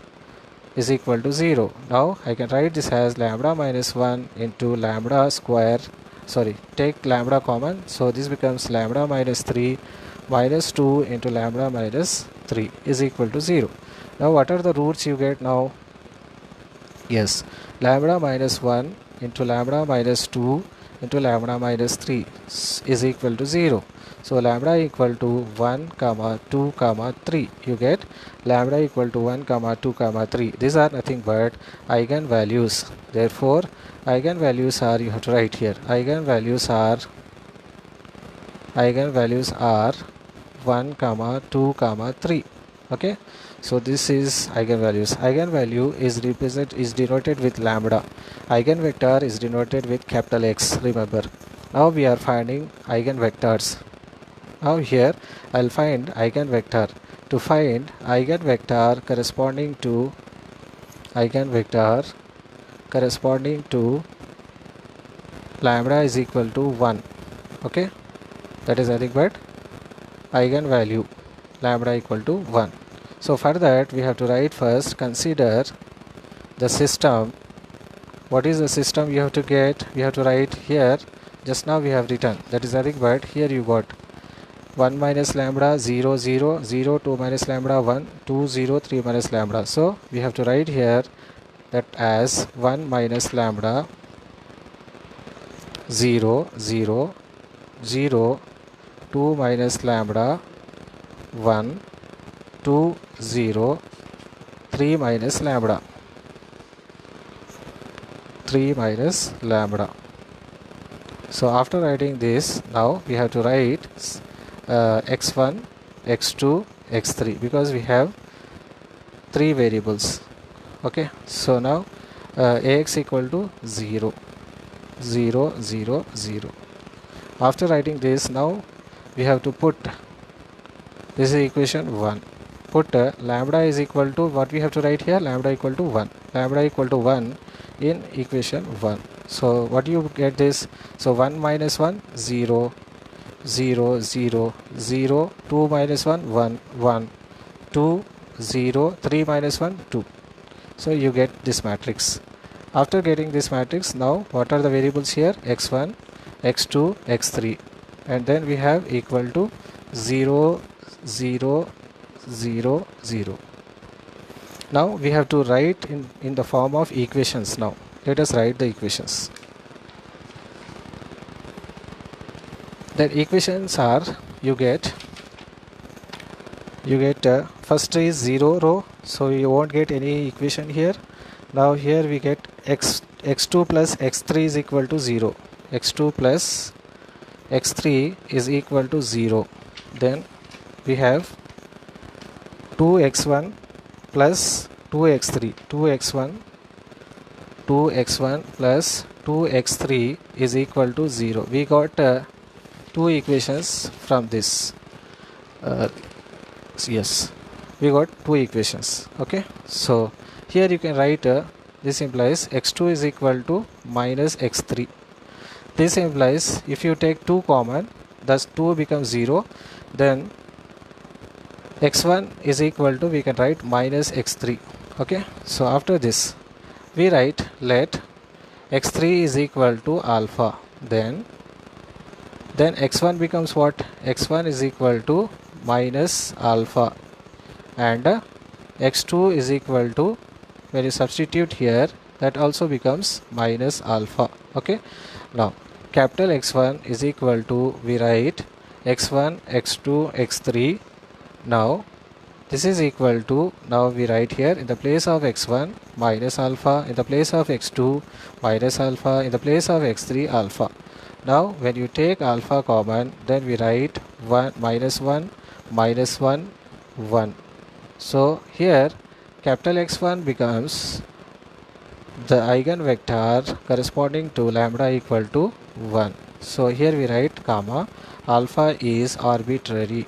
is equal to 0. Now I can write this as lambda minus 1 into lambda square, take lambda common, so this becomes lambda minus 3 minus 2 into lambda minus 3 is equal to 0. Now what are the roots you get now? Yes, lambda minus 1 into lambda minus 2 into lambda minus 3 is equal to 0. So lambda equal to 1 comma 2 comma 3. You get lambda equal to 1 comma 2 comma 3. These are nothing but eigenvalues. Therefore eigenvalues are, you have to write here, eigenvalues are 1 comma 2 comma 3. Okay, so this is eigenvalues. Eigenvalue is denoted with lambda. Eigenvector is denoted with capital X. Remember, now we are finding eigenvectors. Now here I'll find eigenvector. To find eigenvector corresponding to lambda is equal to 1. Okay, that is nothing but eigenvalue lambda equal to 1. So for that we have to write first, consider the system. What is the system you have to get? We have to write here, just now we have written, that is nothing but, here you got 1 minus lambda 0 0 0, 2 minus lambda 1 2 0, 3 minus lambda. So we have to write here that as 1 minus lambda 0 0 0, 2 minus lambda 1 2 0, 3 minus lambda 3 minus lambda. So after writing this, now we have to write x1, x2, x3, because we have 3 variables. Okay, so now ax equal to 0 0 0 0. After writing this, now we have to put, this is equation 1, put lambda is equal to, what we have to write here, lambda equal to 1, lambda equal to 1 in equation 1. So what do you get this? So 1 minus 1 0 0 0 0, 2 minus 1 1 1, 2 0, 3 minus 1 2. So you get this matrix. After getting this matrix, now what are the variables here? x1, x2, x3, and then we have equal to 0 0 0 0. Now we have to write in the form of equations. Now let us write the equations. The equations are, you get first is 0 row, so you won't get any equation here. Now here we get x2 plus x3 is equal to 0, x2 plus x3 is equal to 0. Then we have 2x1 plus 2x3, 2x1 plus 2x3 is equal to 0. We got 2 equations from this. Yes, we got 2 equations. Okay, so here you can write this implies x2 is equal to minus x3. This implies if you take 2 common, thus 2 becomes 0, then x1 is equal to, we can write minus x3. Okay, so after this we write let x3 is equal to alpha, then x1 becomes what? x1 is equal to minus alpha, and x2 is equal to, when you substitute here, that also becomes minus alpha. Okay, now capital X1 is equal to, we write x1, x2, x3. Now this is equal to, now we write here in the place of x1 minus alpha, in the place of x2 minus alpha, in the place of x3 alpha. Now when you take alpha common, then we write 1 minus 1 minus 1 1. So here capital X1 becomes the eigenvector corresponding to lambda equal to 1. So here we write comma, alpha is arbitrary.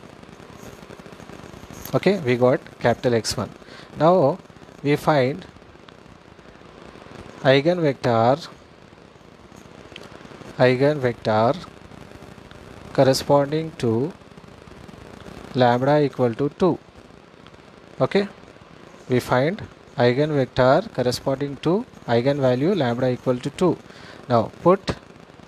Okay, we got capital X1. Now we find eigenvector corresponding to lambda equal to 2. Okay, we find eigenvector corresponding to eigenvalue lambda equal to 2. Now put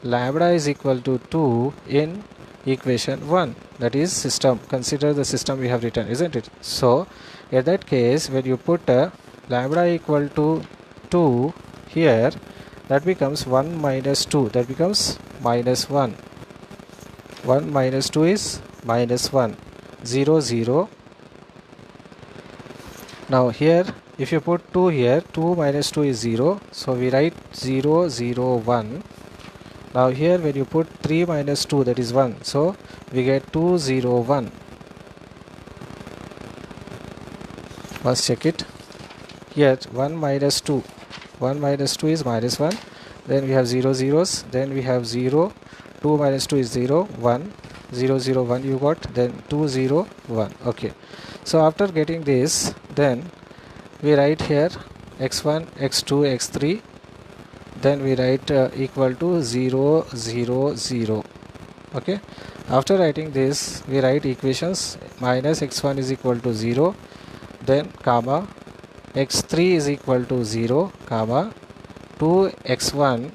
lambda is equal to 2 in equation 1, that is system. Consider the system we have written, isn't it? So in that case, when you put lambda equal to 2 here, that becomes 1 minus 2, that becomes minus 1. 1 minus 2 is minus 1, 0 0. Now here if you put 2 here, 2 minus 2 is 0, so we write 0 0 1. Now here when you put 3 minus 2, that is 1, so we get 2 0 1. Let's check it. Here 1 minus 2, 1 minus 2 is minus 1, then we have 0 zeros, then we have 0, 2 minus 2 is 0 1, 0 0 1 you got, then 2 0 1. Okay, so after getting this, then we write here x1 x2 x3, then we write equal to 0 0 0. Okay, after writing this we write equations minus x1 is equal to 0, then comma x3 is equal to 0, comma 2x1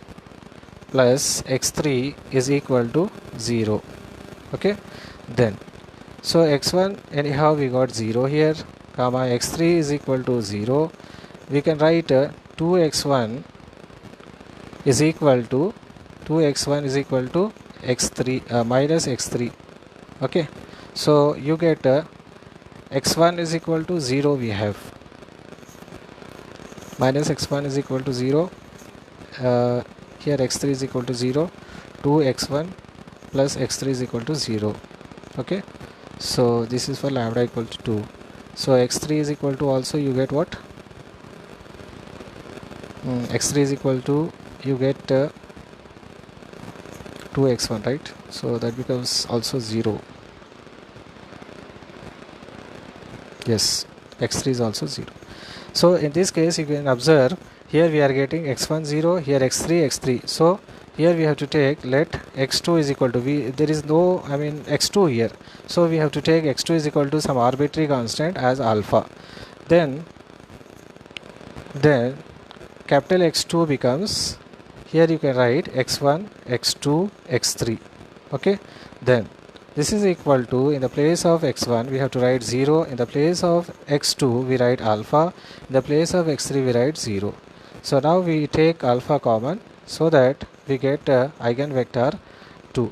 plus x3 is equal to 0. Okay, then so x1 anyhow we got 0 here, comma x3 is equal to 0. We can write 2x1 is equal to x3 minus x3. Okay, so you get x1 is equal to 0, we have minus x1 is equal to 0, here x3 is equal to 0, 2x1 plus x3 is equal to 0. Okay, so this is for lambda equal to 2. So x3 is equal to, also you get what, x3 is equal to, you get 2x1, right? So that becomes also 0. Yes, x3 is also 0. So in this case you can observe here we are getting x1 0, here x3 x3. So here we have to take, let x2 is equal to, there is no x2 here, so we have to take x2 is equal to some arbitrary constant as alpha. Then capital X2 becomes, here you can write x1 x2 x3. Okay, then this is equal to, in the place of x1 we have to write 0, in the place of x2 we write alpha, in the place of x3 we write 0. So now we take alpha common, so that we get eigenvector 2,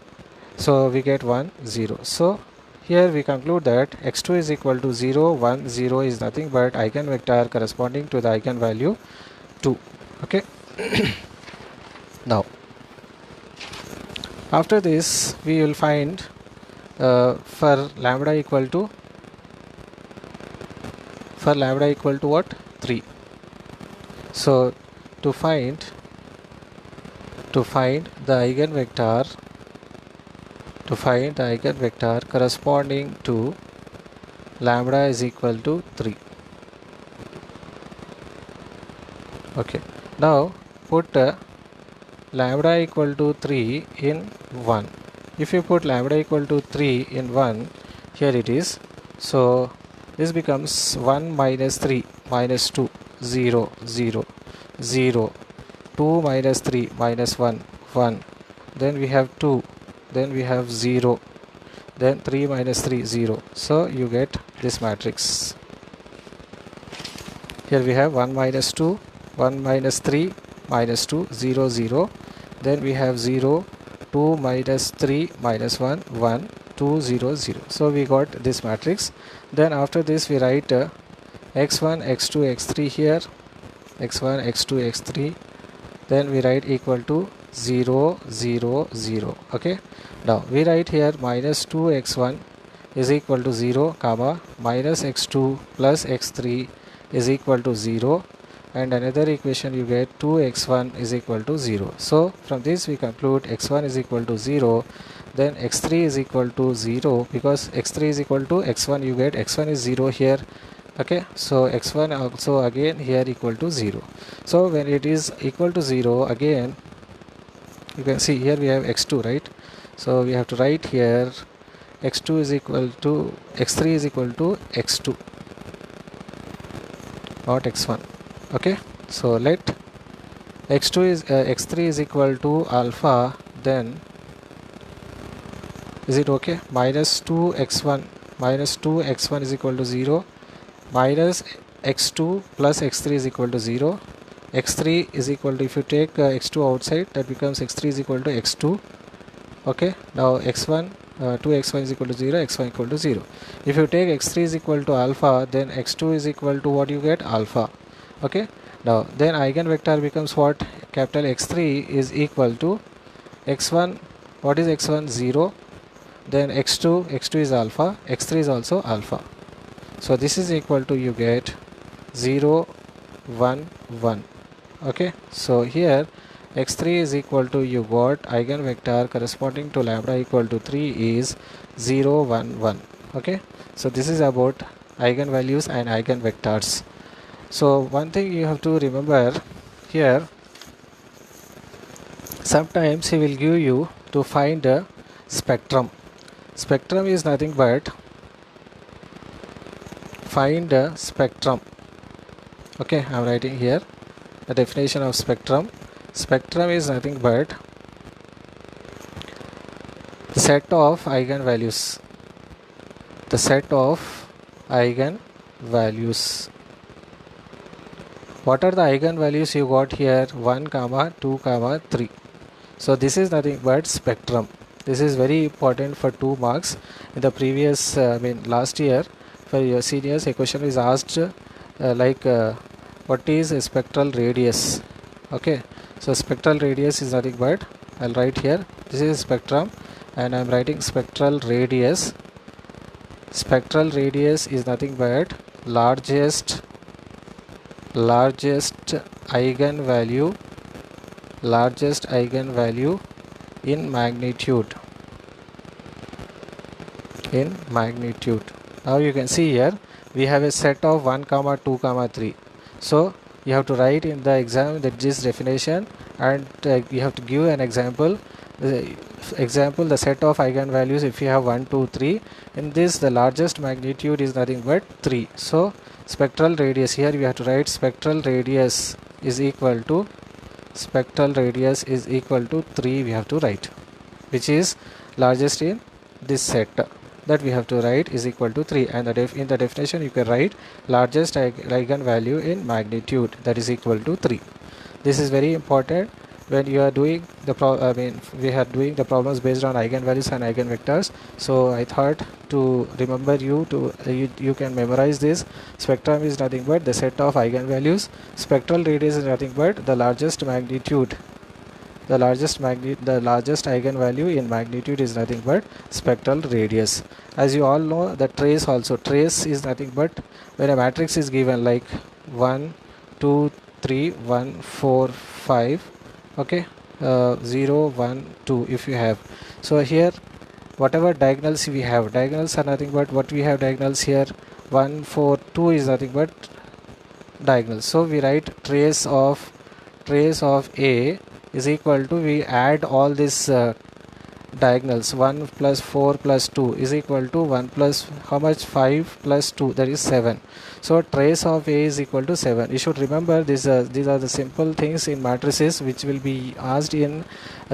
so we get 1 0. So here we conclude that x2 is equal to 0 1 0 is nothing but eigenvector corresponding to the eigenvalue 2. Okay. Now after this we will find for lambda equal to what, 3. So to find the eigenvector corresponding to lambda is equal to 3. Okay, now put lambda equal to 3 in 1. If you put lambda equal to 3 in 1, here it is, so this becomes 1 minus 3 minus 2 0 0 0, 2 minus 3 minus 1 1, then we have 2, then we have 0, then 3 minus 3 0. So you get this matrix. Here we have 1 minus 2, 1 minus 3 minus 2 0 0, then we have 0, 2 minus 3 minus 1 1, 2 0 0. So we got this matrix. Then after this we write x1 x2 x3 here, x1 x2 x3, then we write equal to 0 0 0. Okay, now we write here minus 2x1 is equal to 0, comma minus x2 plus x3 is equal to 0, and another equation you get 2x1 is equal to 0. So from this we conclude x1 is equal to 0, then x3 is equal to 0, because x3 is equal to x1, you get x1 is 0 here. Okay, so x1 also again here equal to 0. So when it is equal to 0, again you can see here we have x2, right? So we have to write here x2 is equal to, x3 is equal to x2, not x1. Okay, so let x3 is equal to alpha, then is it okay, minus 2x1 is equal to 0, minus x2 plus x3 is equal to 0, x3 is equal to, if you take x2 outside, that becomes x3 is equal to x2. Okay, now x1 2x1 is equal to 0, x1 equal to 0. If you take x3 is equal to alpha, then x2 is equal to what you get? Alpha. Okay. Now then eigenvector becomes what? Capital X3 is equal to x1. What is x1? 0. Then x2 is alpha, x3 is also alpha. So this is equal to, you get 0, 1, 1. Okay. So here x3 is equal to, you got eigenvector corresponding to lambda equal to 3 is 0, 1, 1. Okay. So this is about eigenvalues and eigenvectors. So one thing you have to remember here, sometimes he will give you to find a spectrum. Spectrum is nothing but find a spectrum. Okay, I am writing here the definition of spectrum. Spectrum is nothing but the set of eigenvalues. The set of eigenvalues. What are the eigenvalues you got here? 1, 2, 3. So this is nothing but spectrum. This is very important for 2 marks. In the previous, last year, for your seniors, a question is asked what is a spectral radius? Okay, so spectral radius is nothing but, I'll write here, this is spectrum and I'm writing spectral radius. Spectral radius is nothing but largest eigenvalue in magnitude. Now you can see here we have a set of 1, 2, 3. So you have to write in the exam that this definition, and you have to give an example. The set of eigenvalues, if you have 1, 2, 3, in this the largest magnitude is nothing but 3. So spectral radius, here we have to write spectral radius is equal to 3, we have to write, which is largest in this set, that we have to write is equal to 3, and in the definition you can write largest eigenvalue in magnitude, that is equal to 3. This is very important when you are doing the we are doing the problems based on eigenvalues and eigenvectors. So I thought to remember you can memorize this. Spectrum is nothing but the set of eigenvalues. Spectral radius is nothing but the largest magnitude. The largest eigenvalue in magnitude is nothing but spectral radius. As you all know, the trace also. Trace is nothing but when a matrix is given like 1, 2, 3, 1, 4, 5. Okay, 0, 1, 2 if you have. So here whatever diagonals we have, diagonals are nothing but what we have diagonals here, 1, 4, 2 is nothing but diagonals. So we write trace of A is equal to, we add all these diagonals, 1 plus 4 plus 2 is equal to 1 plus how much, 5 plus 2, that is 7. So trace of A is equal to 7. You should remember these are the simple things in matrices which will be asked in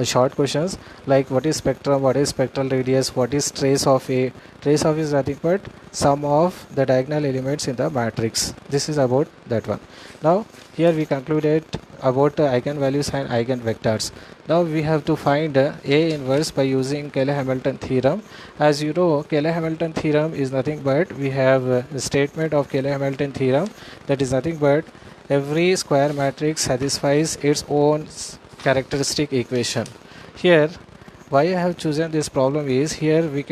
short questions, like what is spectrum, what is spectral radius, what is trace of A. Trace of is nothing but sum of the diagonal elements in the matrix. This is about that one. Now here we concluded about eigenvalues and eigenvectors. Now we have to find A inverse by using Cayley-Hamilton theorem. As you know, Cayley-Hamilton theorem is nothing but, we have the statement of Cayley-Hamilton theorem, that is nothing but every square matrix satisfies its own characteristic equation. Here why I have chosen this problem is, here we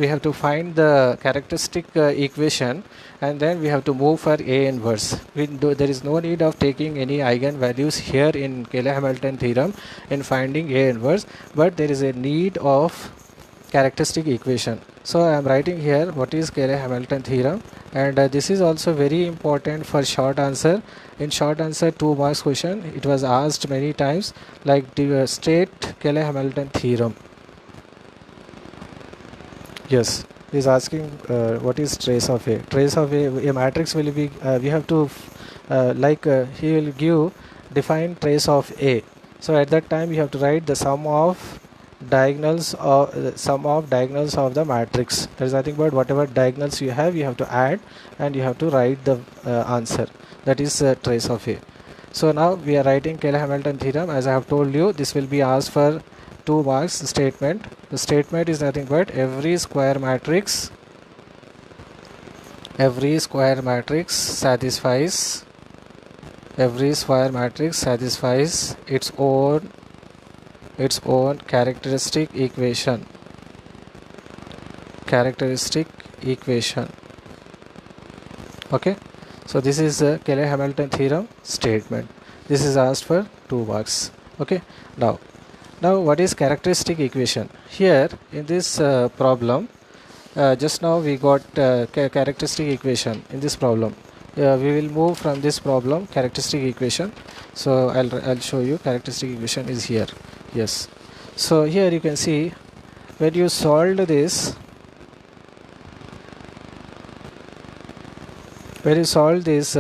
have to find the characteristic equation, and then we have to move for A inverse. There is no need of taking any eigenvalues here in Cayley-Hamilton theorem in finding A inverse, but there is a need of characteristic equation. So I am writing here what is Cayley-Hamilton theorem, and this is also very important for short answer. In short answer 2 marks question, it was asked many times, like state Cayley-Hamilton theorem. Yes, he is asking what is trace of A. Trace of a matrix will be, we have to he will give define trace of A. So at that time you have to write the sum of diagonals of the matrix. There is nothing but whatever diagonals you have to add, and you have to write the answer. That is trace of A. So now we are writing Cayley-Hamilton theorem. As I have told you, this will be asked for 2 marks statement. The statement is nothing but every square matrix satisfies its own characteristic equation. Okay, so this is the Cayley-Hamilton theorem statement. This is asked for 2 marks. Okay, now what is characteristic equation? Here in this problem, just now we got characteristic equation in this problem. We will move from this problem characteristic equation. So I'll show you characteristic equation is here. Yes, so here you can see when you solve this, eigenvalues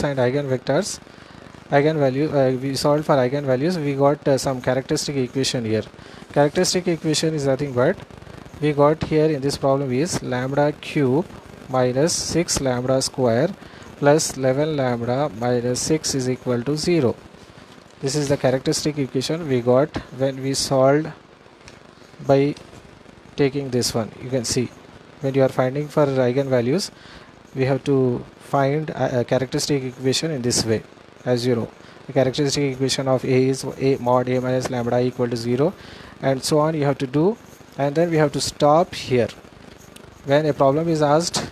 and eigenvectors, we solved for eigenvalues, we got some characteristic equation here. Characteristic equation is nothing but we got here in this problem is lambda cube minus 6 lambda square plus 11 lambda minus 6 is equal to 0. This is the characteristic equation we got when we solved by taking this one. You can see when you are finding for eigenvalues, we have to find a characteristic equation in this way. As you know, the characteristic equation of A is A mod A minus lambda equal to 0, and so on you have to do, and then we have to stop here. When a problem is asked,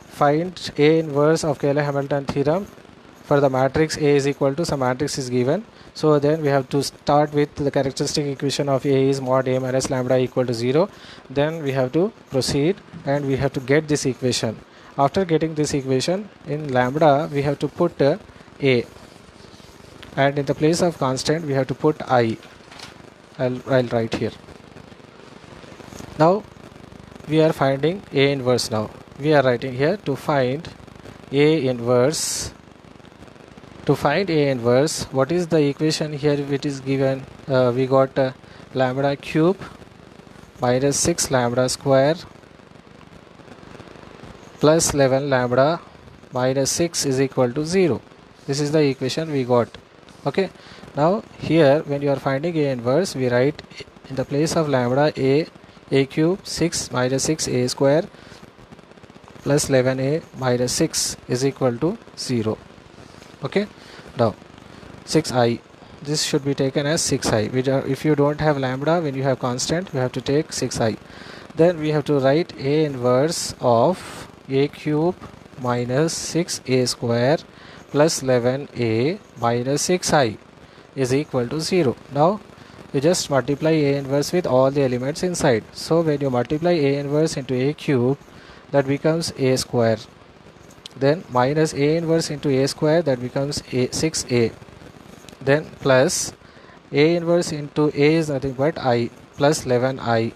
find A inverse of Cayley-Hamilton theorem for the matrix A is equal to some matrix is given. So then we have to start with the characteristic equation of A is mod A minus lambda equal to 0. Then we have to proceed and we have to get this equation. After getting this equation, in lambda we have to put A, and in the place of constant we have to put I. I'll write here. Now we are finding A inverse. Now we are writing here to find A inverse. To find A inverse, what is the equation here which is given? We got lambda cube minus 6 lambda square plus 11 lambda minus 6 is equal to 0. This is the equation we got. Okay, now here when you are finding A inverse, we write in the place of lambda A cube 6 minus 6 A square plus 11A minus 6 is equal to 0. Okay, now 6i, this should be taken as 6i. If you don't have lambda, when you have constant, you have to take 6i. Then we have to write A inverse of A cube minus 6A square plus 11A minus 6i is equal to 0. Now you just multiply A inverse with all the elements inside. So when you multiply A inverse into A cube, that becomes A square. Then minus A inverse into A square, that becomes 6A. Then plus A inverse into A is nothing but I plus 11I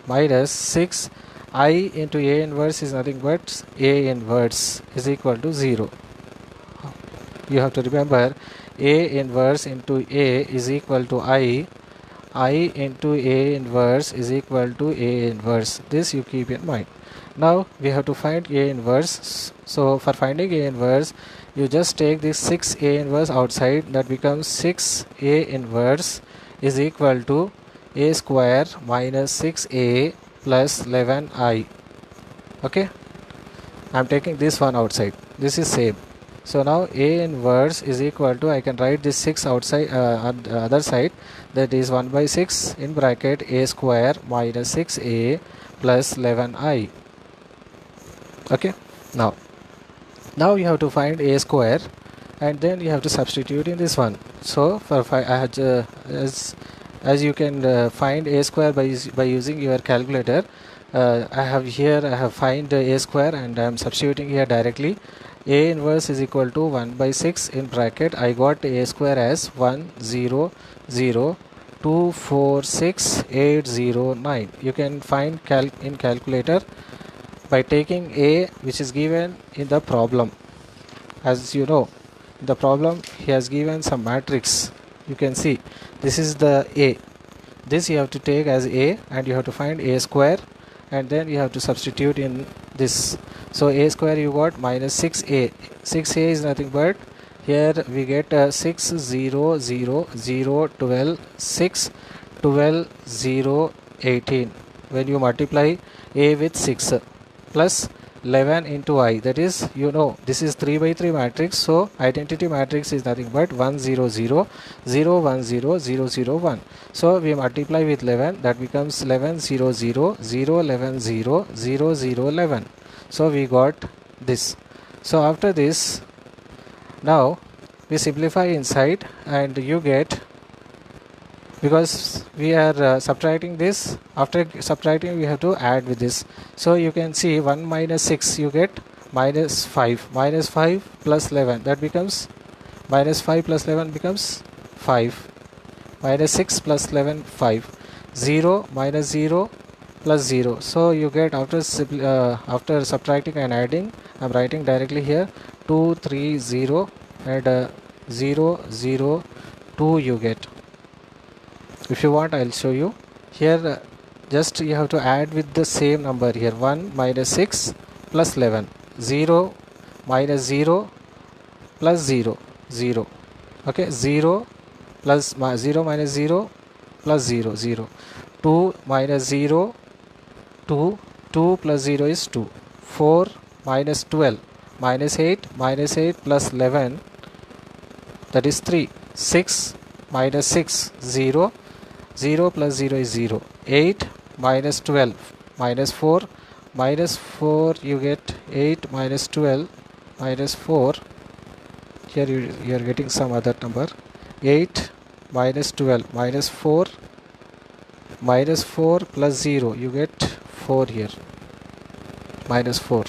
minus 6I into A inverse is nothing but A inverse is equal to 0. You have to remember A inverse into A is equal to I into A inverse is equal to A inverse. This you keep in mind. Now we have to find A inverse. So for finding A inverse, you just take this 6A inverse outside, that becomes 6A inverse is equal to A square minus 6A plus 11I. Okay, I am taking this one outside. This is same. So now A inverse is equal to, I can write this 6 outside on the other side, that is 1 by 6 in bracket A square minus 6A plus 11I. Okay, now you have to find A square, and then you have to substitute in this one. So for as you can find A square by using your calculator, I have find A square and I am substituting here directly. A inverse is equal to 1 by 6 in bracket. I got A square as 100,246,809. You can find in calculator by taking A which is given in the problem. As you know, in the problem he has given some matrix. You can see this is the A. This you have to take as A, and you have to find A square, and then you have to substitute in this. So A square you got minus 6A. 6A is nothing but here we get 6 0 0 0 12 6 12 0 18. When you multiply a with 6 plus 11 into I, that is, this is 3 by 3 matrix, so identity matrix is nothing but 1 0 0 0 1 0 0 0 1. So we multiply with 11, that becomes 11 0 0 0 11 0 0 0 11. So we got this. So after this, now we simplify inside and you get, because we are subtracting this, after subtracting we have to add with this. So you can see 1 minus 6, you get minus 5. Minus 5 plus 11, that becomes minus 5 plus 11 becomes 5. Minus 6 plus 11 5. 0 minus 0 plus 0. So you get, after subtracting and adding, I am writing directly here 2 3 0 and 0 0 2 you get. If you want, I'll show you here. Just you have to add with the same number here. 1 minus 6 plus 11. 0 minus 0 plus 0 0. Okay, 0 plus 0 minus 0 plus 0 0. 2 minus 0 2. 2 plus 0 is 2. 4 minus 12 minus 8 plus 11, that is 3. 6 minus 6 0. 0 plus 0 is 0. 8 minus 12 minus 4. Minus 4 you get 8 minus 12 minus 4. Here you are getting some other number. 8 minus 12 minus 4. Minus 4 plus 0 you get 4 here. Minus 4.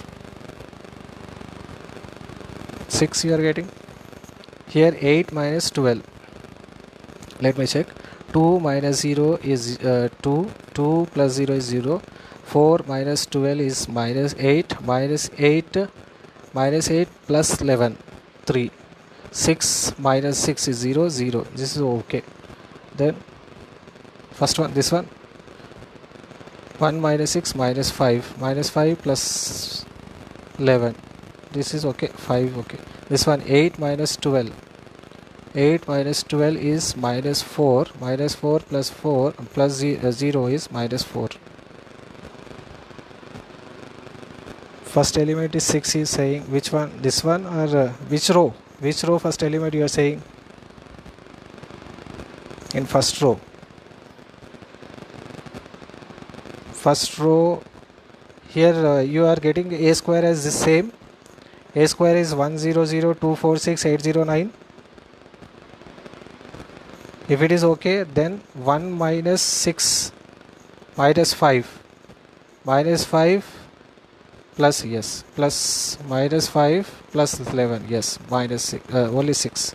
6 you are getting. Here 8 minus 12. Let me check. 2 minus 0 is 2. 2 plus 0 is 0. 4 minus 12 is minus 8. Minus 8 plus 11 3. 6 minus 6 is 0 0. This is okay. Then first one, this one. 1 minus 6 minus 5. Minus 5 plus 11. This is okay. 5 okay. This one 8 minus 12. 8 minus 12 is minus 4. Minus 4 plus 4 plus 0 is minus 4. First element is 6 is saying which one? This one or which row? Which row first element you are saying? In first row. First row here you are getting a square as the same. A square is 100246809. If it is okay, then 1 minus 6 minus 5 minus 5 plus, yes, plus minus 5 plus 11, yes, minus 6, only 6.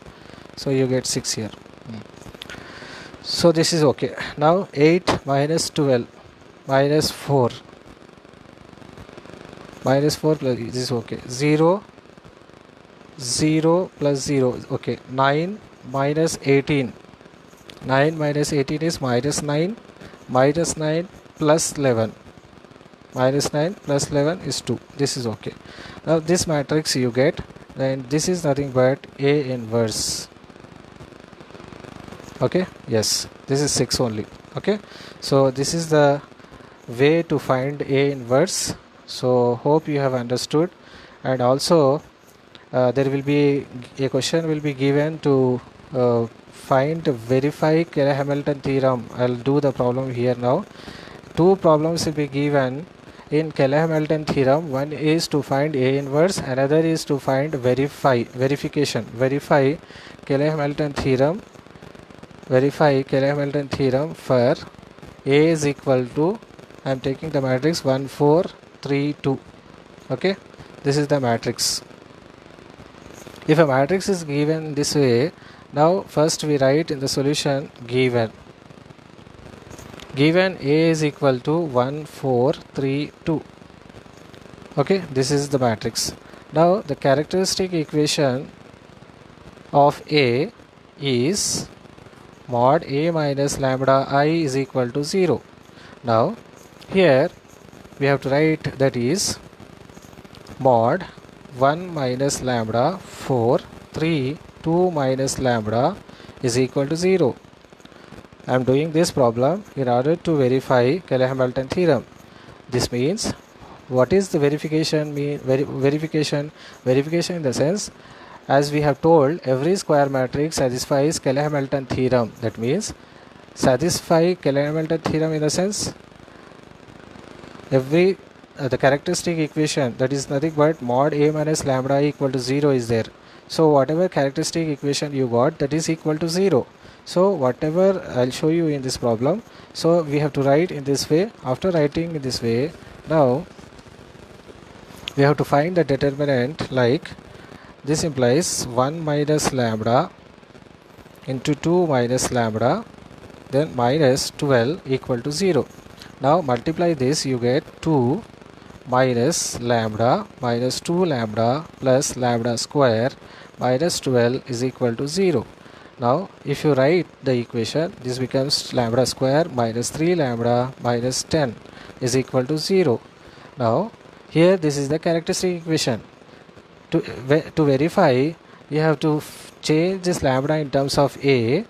So you get 6 here. So this is okay. Now 8 minus 12 minus 4 minus 4 plus, this is okay. 0 0 plus 0, okay. 9 minus 18. 9 minus 18 is minus 9. Minus 9 plus 11. Minus 9 plus 11 is 2. This is okay. Now this matrix you get, then this is nothing but A inverse. Okay, yes, this is 6 only. Okay, so this is the way to find A inverse. So hope you have understood. And also there will be a question will be given to verify Keller-Hamilton theorem. I'll do the problem here now. Two problems will be given in Keller-Hamilton theorem. One is to find A inverse, another is to find verify Keller-Hamilton theorem. Verify Keller-Hamilton theorem for A is equal to, I am taking the matrix 1 4 3 2. Okay, this is the matrix. If a matrix is given this way, now first we write in the solution given A is equal to 1 4 3 2. Okay, this is the matrix. Now the characteristic equation of A is mod A minus lambda I is equal to 0. Now here we have to write, that is mod 1 minus lambda 4 3 2 minus lambda is equal to 0. I am doing this problem in order to verify Cayley-Hamilton theorem. This means, what is the verification mean? Verification in the sense, as we have told, every square matrix satisfies Cayley-Hamilton theorem. That means, satisfy Cayley-Hamilton theorem in the sense, every the characteristic equation, that is nothing but mod a minus lambda equal to 0 is there. So whatever characteristic equation you got, that is equal to 0. So whatever I'll show you in this problem, so we have to write in this way. After writing in this way, now we have to find the determinant, like this implies 1 minus lambda into 2 minus lambda, then minus 12 equal to 0. Now multiply this, you get 2 minus lambda minus 2 lambda plus lambda square minus 12 is equal to 0. Now if you write the equation, this becomes lambda square minus 3 lambda minus 10 is equal to 0. Now here this is the characteristic equation. To verify, you have to change this lambda in terms of a,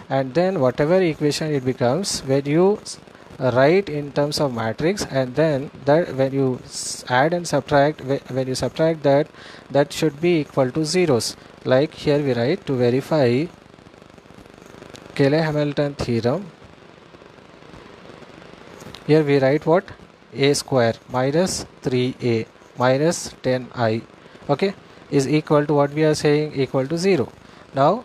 and then whatever equation it becomes, when you write in terms of matrix, and then that when you add and subtract, when you subtract that should be equal to zeros. Like here we write, to verify Cayley-Hamilton theorem, here we write what? A square minus 3a minus 10i, okay, is equal to what we are saying, equal to 0. Now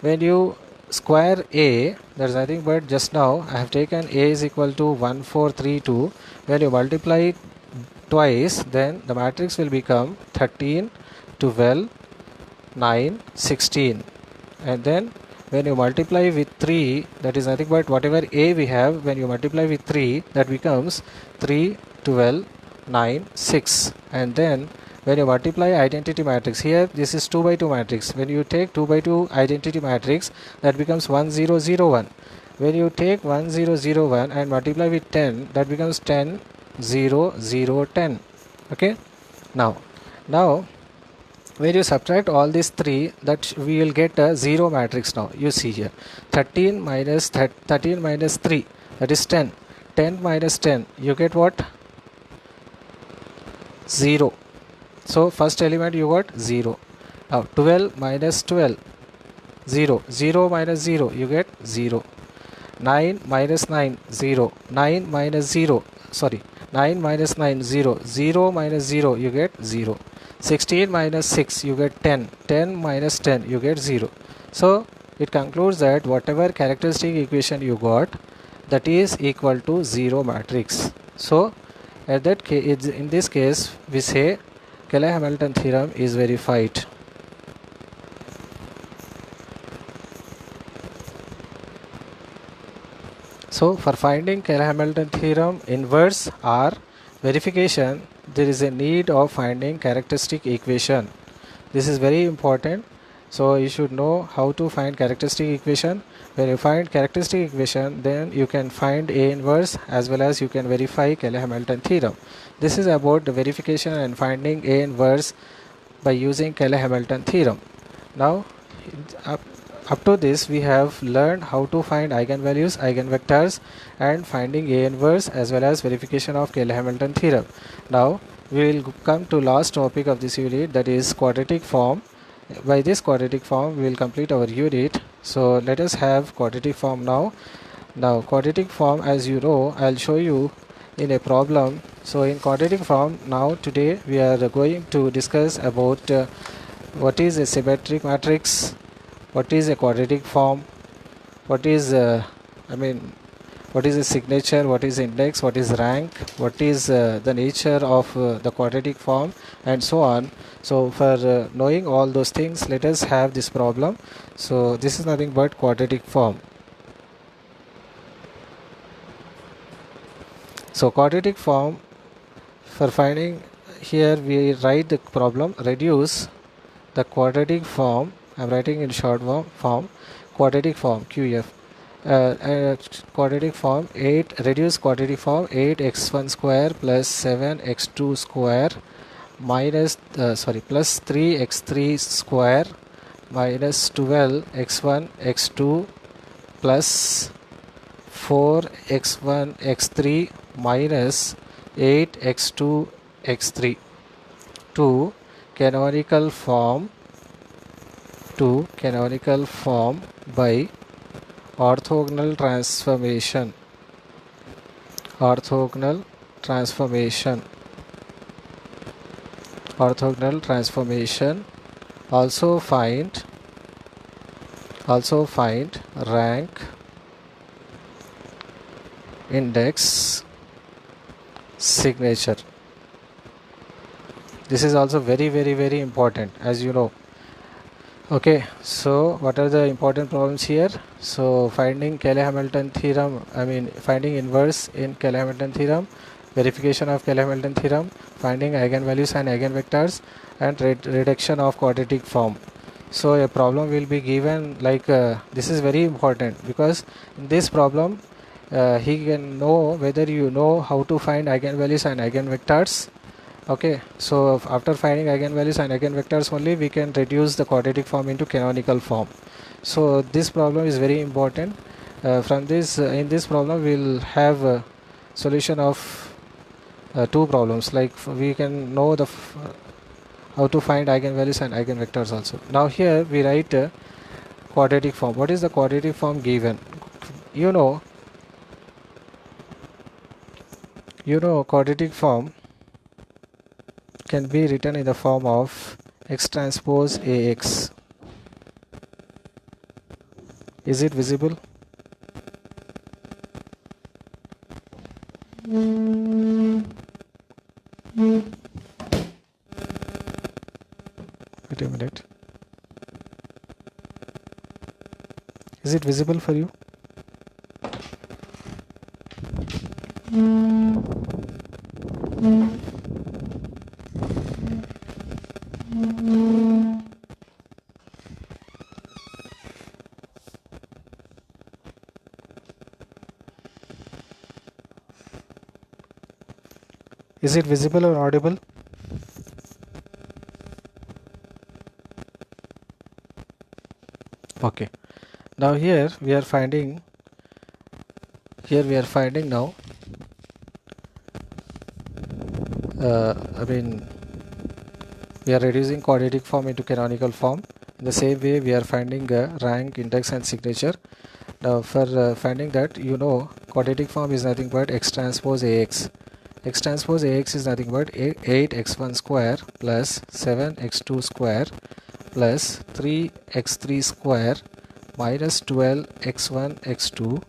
when you square a, there is nothing but, just now I have taken a is equal to 1432. When you multiply it twice, then the matrix will become 13, 12, 9, 16, and then when you multiply with 3, that is nothing but whatever a we have, when you multiply with 3, that becomes 3, 12, 9, 6, and then when you multiply identity matrix, here this is 2 by 2 matrix. When you take 2 by 2 identity matrix, that becomes 1, 0, 0, 1. When you take 1, 0, 0, 1 and multiply with 10, that becomes 10, 0, 0, 10. Okay. Now when you subtract all these three, that we will get a 0 matrix. Now you see here, 13 minus 3, that is 10. 10 minus 10, you get what? 0. So first element you got 0. Now 12 minus 12, 0. 0 minus 0, you get 0. 9 minus 9, 0. 9 minus 0, sorry, 9 minus 9, 0. 0 minus 0, you get 0. 16 minus 6, you get 10. 10 minus 10, you get 0. So it concludes that whatever characteristic equation you got, that is equal to 0 matrix. So at that case, in this case, we say Cayley-Hamilton theorem is verified. So for finding Cayley-Hamilton theorem inverse or verification, there is a need of finding characteristic equation. This is very important. So you should know how to find characteristic equation. When you find characteristic equation, then you can find A inverse as well as you can verify Cayley-Hamilton theorem. This is about the verification and finding A inverse by using Cayley-Hamilton theorem. Now up to this we have learned how to find eigenvalues, eigenvectors, and finding A inverse as well as verification of Cayley-Hamilton theorem. Now we will come to last topic of this unit, that is quadratic form. By this quadratic form we will complete our unit. So let us have quadratic form now. Now quadratic form, as you know, I will show you in a problem. So in quadratic form, now today we are going to discuss about what is a symmetric matrix, what is a quadratic form, what is what is a signature, what is index, what is rank, what is the nature of the quadratic form, and so on. So for knowing all those things, let us have this problem. So this is nothing but quadratic form. So quadratic form, for finding, here we write the problem, reduce the quadratic form. I am writing in short form, quadratic form QF. Quadratic form 8, reduce quadratic form 8x1 square plus 7x2 square minus plus 3x3 square minus 12 x1 x2 plus 4 x1 x3 minus 8 x2 x3 to canonical form by orthogonal transformation. Orthogonal transformation. Also find rank, index, signature. This is also very important, as you know. Okay, so what are the important problems here? So finding Cayley-Hamilton theorem, finding inverse in Cayley-Hamilton theorem, verification of Cayley-Hamilton theorem, finding eigenvalues and eigenvectors, and reduction of quadratic form. So a problem will be given like this is very important, because in this problem he can know whether you know how to find eigenvalues and eigenvectors. Okay, so after finding eigenvalues and eigenvectors only we can reduce the quadratic form into canonical form. So this problem is very important. In this problem we'll have a solution of two problems, like we can know how to find eigenvalues and eigenvectors also. Now here we write quadratic form. What is the quadratic form given? You know quadratic form can be written in the form of x transpose Ax. Is it visible? Wait a minute. Is it visible for you? Is it visible or audible? Okay. Now here we are finding now we are reducing quadratic form into canonical form. In the same way we are finding rank, index and signature. Now for finding that, quadratic form is nothing but x transpose Ax. X transpose Ax is nothing but 8x1 square plus 7x2 square plus 3x3 square minus 12x1 x2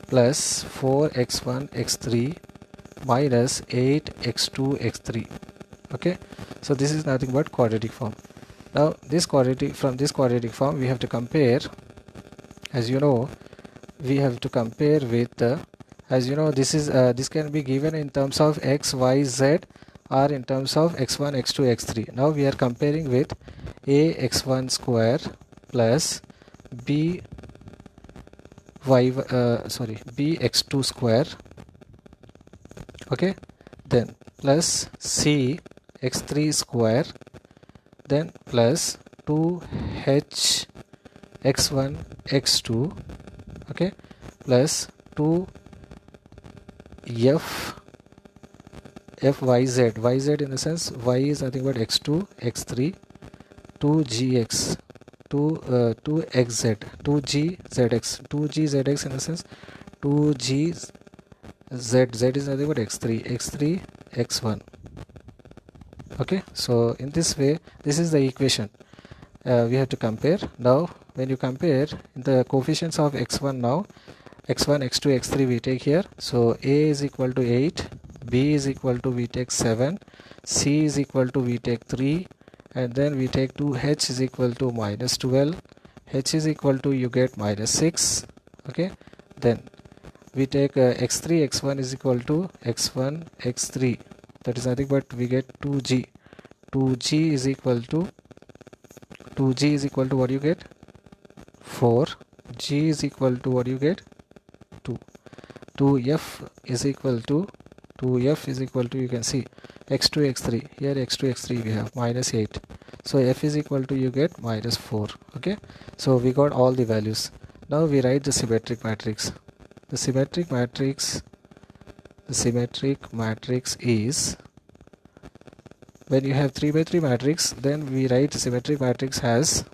plus 4x1 x3 minus 8x2 x3. Okay, so this is nothing but quadratic form. Now from this quadratic form we have to compare, as you know, with this can be given in terms of x, y, z, or in terms of x1, x2, x3. Now we are comparing with ax1 square plus bx2 square, okay, then plus c x3 square, then plus 2h x1 x2, okay, plus 2 yz in the sense y is nothing but x2 x3, 2gx 2xz 2gzx in the sense 2gz is nothing but x3 x1. Okay, so in this way this is the equation we have to compare. Now when you compare the coefficients of x1, now x1, x2, x3 we take here. So a is equal to 8, b is equal to we take 7, c is equal to we take 3, and then we take 2h is equal to minus 12, h is equal to you get minus 6. Okay, then we take x3 x1 is equal to x1 x3, that is nothing but we get 2g is equal to what you get 4, g is equal to what you get 2f is equal to you can see x2 x3, here x2 x3 we have minus 8. So f is equal to, you get minus 4. Okay, so we got all the values. Now we write the symmetric matrix. The symmetric matrix is, when you have 3 by 3 matrix, then we write symmetric matrix as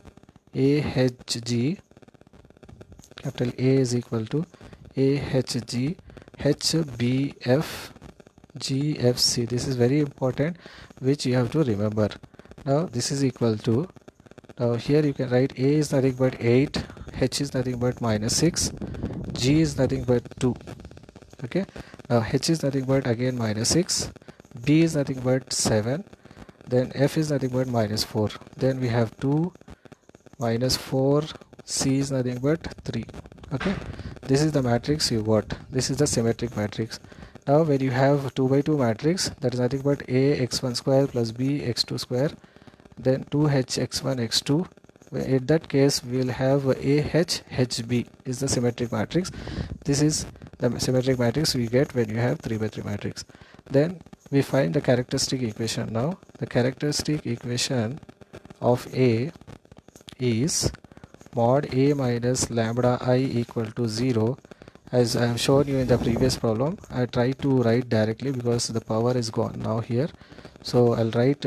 AHG. Capital A is equal to AHG HBF GFC. This is very important, which you have to remember. Now this is equal to, now here you can write A is nothing but 8, H is nothing but minus 6, G is nothing but 2. Okay, now H is nothing but again minus 6, B is nothing but 7, then F is nothing but minus 4, then we have 2, minus 4, C is nothing but 3. Okay, this is the matrix you got. This is the symmetric matrix. Now when you have 2 by 2 matrix, that is nothing but A x1 square plus B x2 square, then 2H x1 x2. In that case we will have AH HB is the symmetric matrix. This is the symmetric matrix we get when you have 3 by 3 matrix. Then we find the characteristic equation. Now the characteristic equation of A is mod A minus lambda I equal to 0. As I have shown you in the previous problem, I try to write directly because the power is gone now here. So I'll write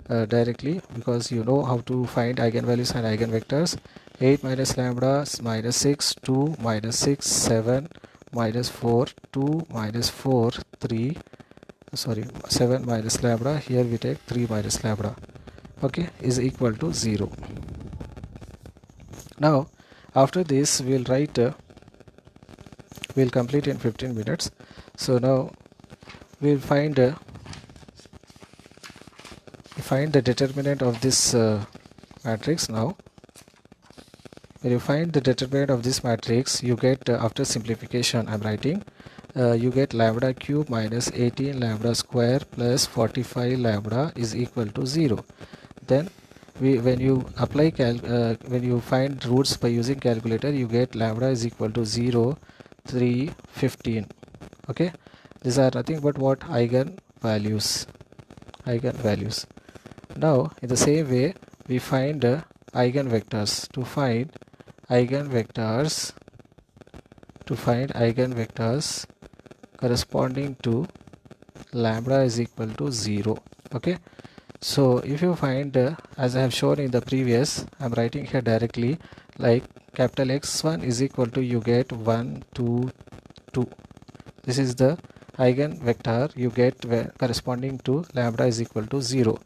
directly, because you know how to find eigenvalues and eigenvectors. 8 minus lambda minus 6, 2 minus 6, 7 minus 4, 2 minus 4, 3, sorry, 7 minus lambda, here we take 3 minus lambda, okay, is equal to 0. Now after this we'll write we'll complete in 15 minutes. So now we'll find the determinant of this matrix. Now when you find the determinant of this matrix, you get after simplification I'm writing, you get lambda cube minus 18 lambda square plus 45 lambda is equal to 0. Then when you apply when you find roots by using calculator, you get lambda is equal to 0, 3, 15. Okay, these are nothing but what? Eigenvalues. Now in the same way we find eigenvectors. To find eigenvectors corresponding to lambda is equal to 0. Okay, so if you find as I have shown in the previous, I am writing here directly, like capital X1 is equal to, you get 1, 2, 2. This is the eigenvector you get corresponding to lambda is equal to 0.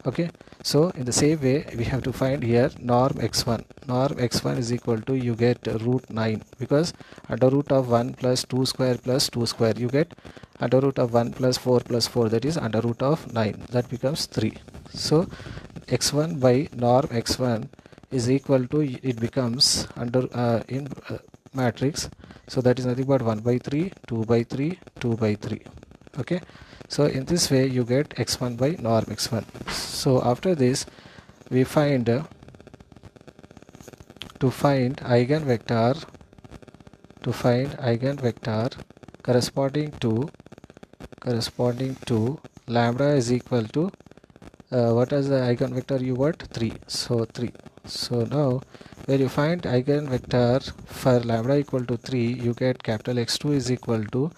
Okay, so in the same way we have to find here norm x1. Norm x1 is equal to, you get root 9, because under root of 1 plus 2 square plus 2 square, you get under root of 1 plus 4 plus 4, that is under root of 9, that becomes 3. So x1 by norm x1 is equal to, it becomes under in matrix, so that is nothing but 1 by 3, 2 by 3, 2 by 3. Okay, so in this way you get x1 by norm x1. So after this we find to find eigenvector corresponding to lambda is equal to what is the eigenvector you got? 3. So 3. So now when you find eigenvector for lambda equal to 3, you get capital X2 is equal to,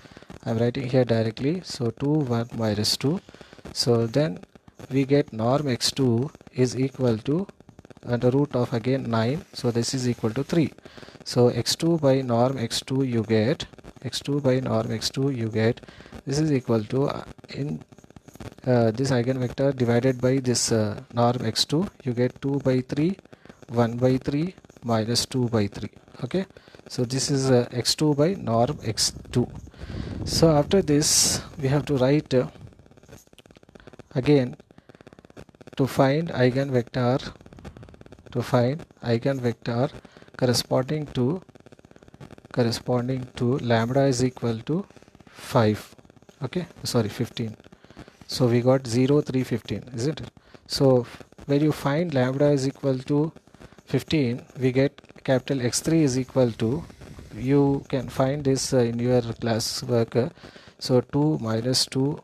I am writing here directly, so 2, 1 minus 2. So then we get norm x2 is equal to under root of again 9, so this is equal to 3. So x2 by norm x2 you get, this is equal to in this eigenvector divided by this norm x2, you get 2 by 3, 1 by 3 minus 2 by 3. Okay, so this is x2 by norm x2. So after this we have to write again to find eigenvector corresponding to lambda is equal to 5. Okay, sorry, 15. So we got 0, 3, 15, isn't it? So when you find lambda is equal to 15, we get capital X3 is equal to, you can find this in your classwork. So 2 minus 2,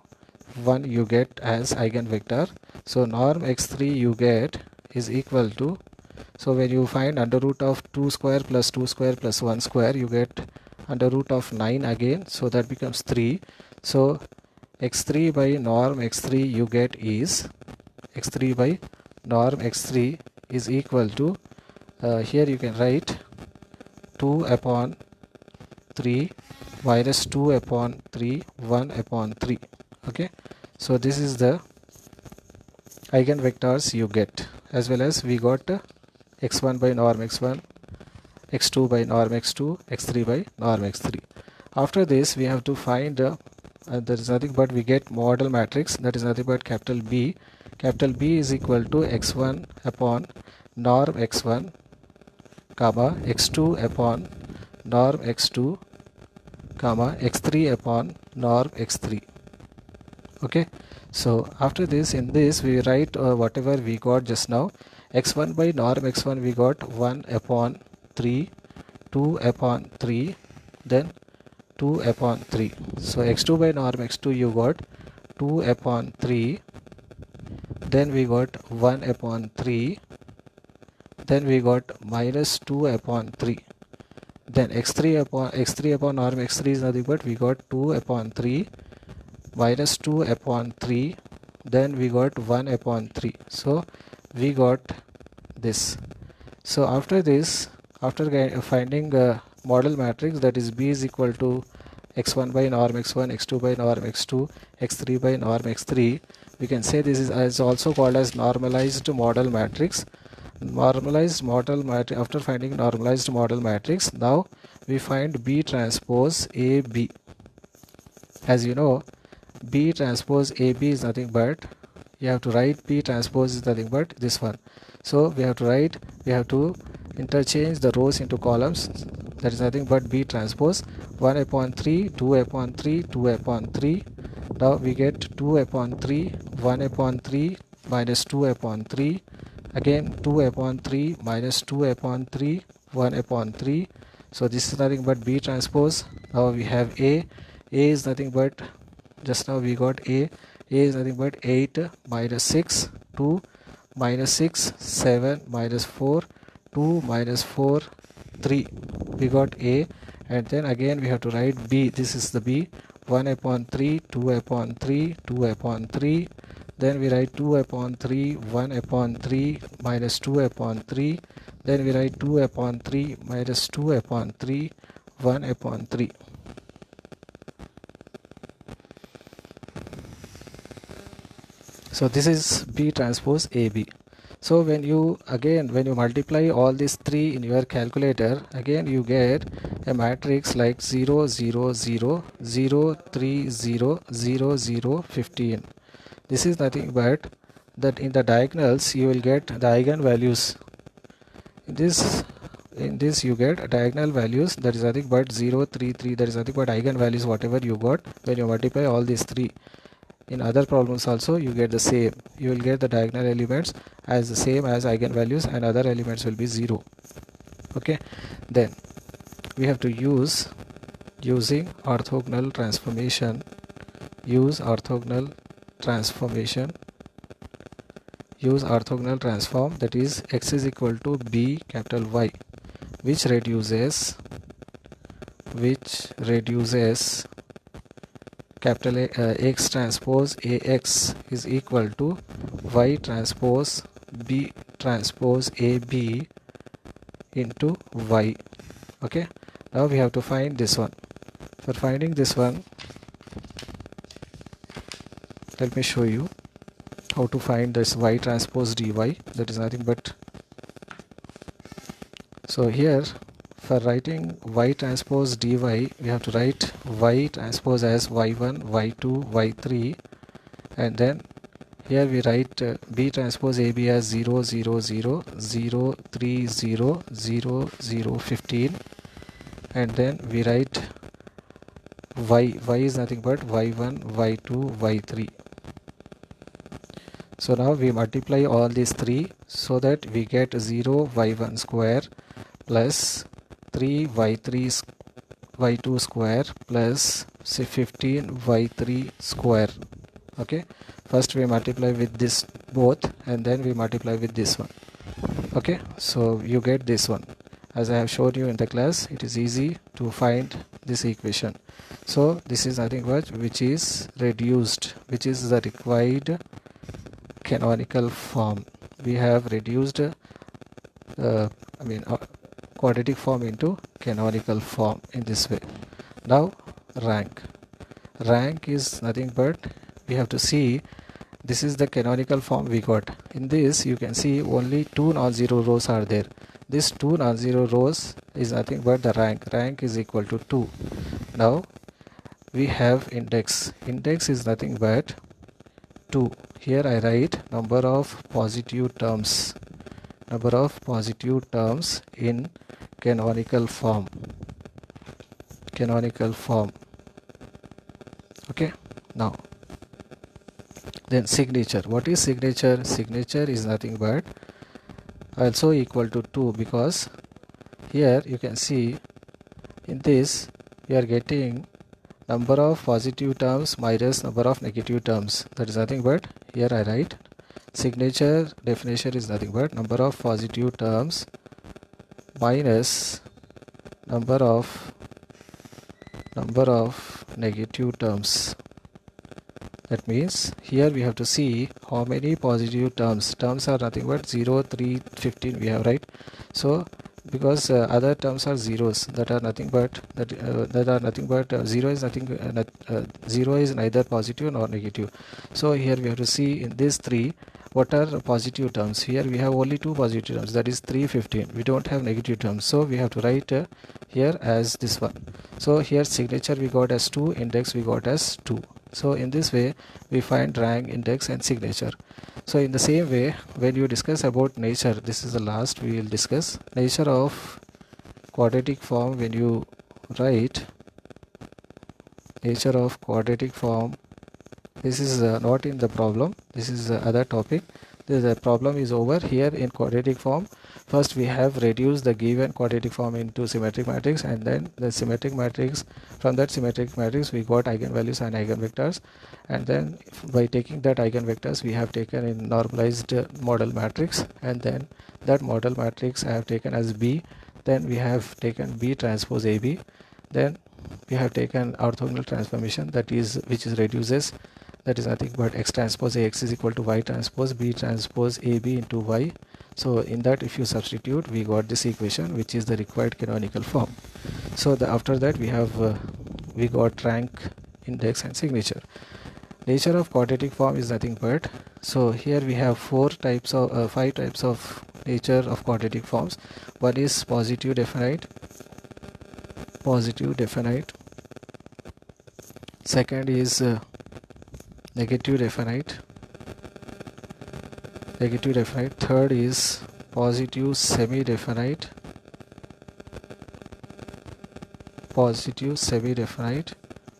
1 you get as eigenvector. So norm x3 you get is equal to, so when you find under root of 2 square plus 2 square plus 1 square, you get under root of 9 again, so that becomes 3. So x3 by norm x3 you get is, x3 by norm x3 is equal to, here you can write 2 upon 3 minus 2 upon 3 1 upon 3. Okay, so this is the eigenvectors you get, as well as we got x1 by norm x1, x2 by norm x2, x3 by norm x3. After this we have to find there is nothing but we get model matrix, that is nothing but capital B. Capital B is equal to x1 upon norm x1 comma x2 upon norm x2 comma x3 upon norm x3. Okay, so after this, in this we write whatever we got just now. X1 by norm x1 we got 1 upon 3, 2 upon 3, then 2 upon 3. So x2 by norm x2 you got 2 upon 3, then we got 1 upon 3, then we got minus 2 upon 3. Then x3 upon norm x3 is nothing but we got 2 upon 3 minus 2 upon 3, then we got 1 upon 3. So we got this. So after this, after finding a model matrix, that is B is equal to x1 by norm x1, x2 by norm x2, x3 by norm x3, we can say this is also called as normalized model matrix. Normalized model matrix. After finding normalized model matrix, now we find B transpose AB. As you know, B transpose AB is nothing but, you have to write B transpose is nothing but this one. So we have to interchange the rows into columns, that is nothing but B transpose 1 upon 3, 2 upon 3, 2 upon 3. Now we get 2 upon 3, 1 upon 3 minus 2 upon 3, again 2 upon 3 minus 2 upon 3, 1 upon 3. So this is nothing but B transpose. Now we have A is nothing but, just now we got A is nothing but 8 minus 6, 2 minus 6, 7 minus 4, 2 minus 4, 3. We got A, and then again we have to write B. This is the B, 1 upon 3, 2 upon 3, 2 upon 3. Then we write 2 upon 3, 1 upon 3 minus 2 upon 3. Then we write 2 upon 3 minus 2 upon 3, 1 upon 3. So this is B transpose AB. So when you multiply all these three in your calculator, again you get a matrix like 0 0 0 0 3 0 0 0 15. This is nothing but that in the diagonals you will get the eigenvalues. In this you get diagonal values, that is nothing but 0 3 3, that is nothing but eigenvalues whatever you got when you multiply all these three. In other problems also you get the same, you will get the diagonal elements as the same as eigenvalues and other elements will be 0. Okay, then we have to use orthogonal transformation, use orthogonal transform, that is x is equal to b capital Y, which reduces capital X transpose AX is equal to Y transpose B transpose AB into Y. Okay, now we have to find this one. For finding this one, let me show you how to find this Y transpose DY. That is nothing but, so here for writing Y transpose dy, we have to write Y transpose as y1, y2, y3, and then here we write B transpose AB as 0 0 0 0 3 0 0 0 15, and then we write y is nothing but y1, y2, y3. So now we multiply all these three so that we get 0 y1 square plus 3 y2 square plus say 15 y3 square. Okay, First we multiply with this both and then we multiply with this one. Okay, so you get this one. As I have showed you in the class, it is easy to find this equation. So this is nothing but which is reduced, which is the required canonical form. We have reduced quadratic form into canonical form in this way. Now rank is nothing but we have to see this is the canonical form we got. In this you can see only two non-zero rows are there. This two non-zero rows is nothing but the rank is equal to 2. Now we have index is nothing but 2. Here I write number of positive terms in canonical form. Okay, now then signature. What is signature? Signature is nothing but also equal to 2, because here you can see in this we are getting number of positive terms minus number of negative terms. That is nothing but here I write signature definition is nothing but number of positive terms minus number of negative terms. That means here we have to see how many positive terms are nothing but 0, 3, 15 we have, right? So because other terms are zeros, that are nothing but zero is neither positive nor negative. So here we have to see in these three what are positive terms. Here we have only two positive terms, that is 3, 15. We don't have negative terms, so we have to write here as this one. So here signature we got as 2, index we got as 2. So in this way we find rank, index and signature. So in the same way, when you discuss about nature, this is the last we will discuss nature of quadratic form. When you write nature of quadratic form, this is not in the problem, this is the other topic. The problem is over here in quadratic form. First we have reduced the given quadratic form into symmetric matrix, and then the symmetric matrix, from that symmetric matrix we got eigenvalues and eigenvectors, and then by taking that eigenvectors we have taken in normalized model matrix, and then that model matrix I have taken as B. Then we have taken B transpose AB. Then we have taken orthogonal transformation, that is which is reduces, that is nothing but x transpose AX is equal to y transpose B transpose AB into y. So in that if you substitute, we got this equation which is the required canonical form. So after that we have we got rank, index and signature. Nature of quadratic form is nothing but, so here we have 5 types of nature of quadratic forms. One is positive definite. Second is negative definite. Third is positive semi-definite.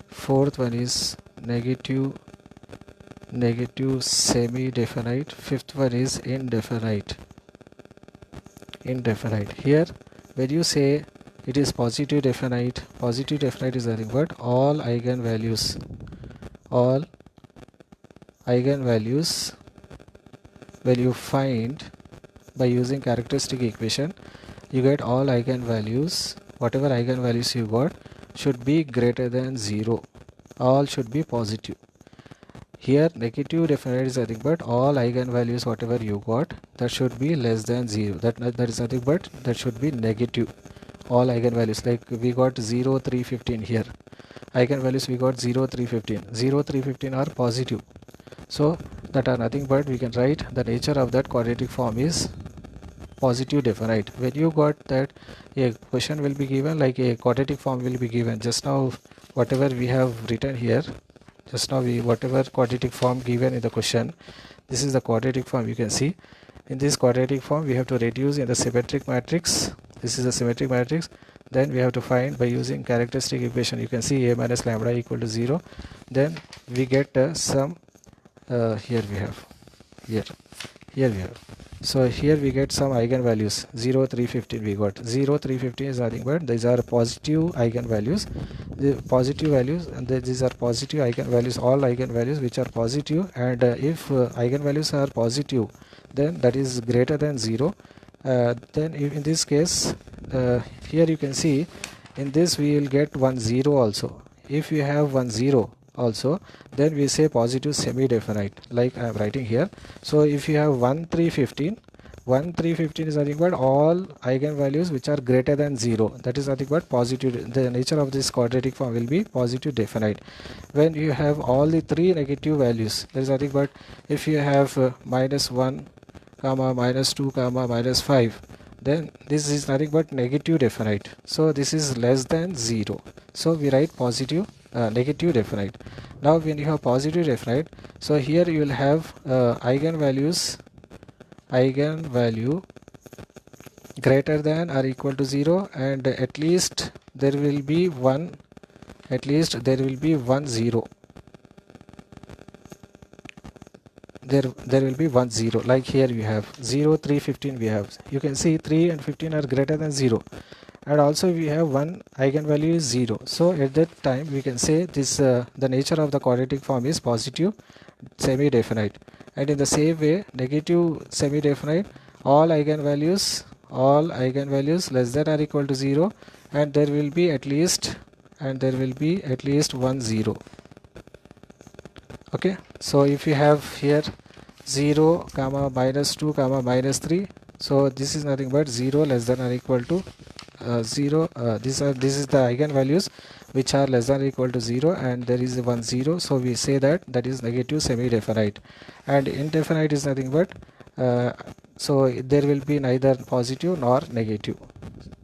Fourth one is negative semi-definite. Fifth one is indefinite. Here when you say it is positive definite is nothing but all eigenvalues when you find by using characteristic equation, you get all eigenvalues, whatever eigenvalues you got should be greater than 0, all should be positive. Here negative definite is nothing but all eigenvalues whatever you got, that should be less than 0, that is nothing but that should be negative. All eigenvalues, like we got 0, 3, 15 here, eigenvalues we got 0, 3, 15. 0, 3, 15 are positive, so that are nothing but we can write the nature of that quadratic form is positive definite. When you got that a question will be given, like a quadratic form will be given, just now whatever we have written here, whatever quadratic form given in the question, this is the quadratic form. You can see in this quadratic form we have to reduce in the symmetric matrix. This is the symmetric matrix. Then we have to find by using characteristic equation. You can see a minus lambda equal to 0. Then we get some here we have here here we have. So here we get some eigenvalues 0, 3, 15 we got. 0, 3, 15 is nothing but these are positive eigenvalues. The positive values, and these are positive eigenvalues, all eigenvalues which are positive, and if eigenvalues are positive, then that is greater than 0. Then in this case, here you can see in this we will get 1 0 also. If you have 1 0 also, then we say positive semi-definite, like I am writing here. So if you have 1 3 15, 1 3 15 is nothing but all eigenvalues which are greater than 0, that is nothing but positive. The nature of this quadratic form will be positive definite. When you have all the three negative values, there is nothing but, if you have -1 comma -2 comma -5, then this is nothing but negative definite. So this is less than 0, so we write positive negative definite. Now when you have positive definite, so here you will have eigenvalue greater than or equal to 0, and at least there will be one 0. There will be 1 0, like here we have 0 3 15 we have. You can see 3 and 15 are greater than 0, and also we have one eigenvalue is 0. So at that time we can say this the nature of the quadratic form is positive semi-definite. And in the same way, negative semi-definite, all eigenvalues less than or equal to 0, and there will be at least 1 0. Okay, so if you have here 0 comma -2 comma -3, so this is nothing but 0 less than or equal to 0. This is the eigenvalues which are less than or equal to 0, and there is 1 0, so we say that is negative semi-definite. And indefinite is nothing but so there will be neither positive nor negative.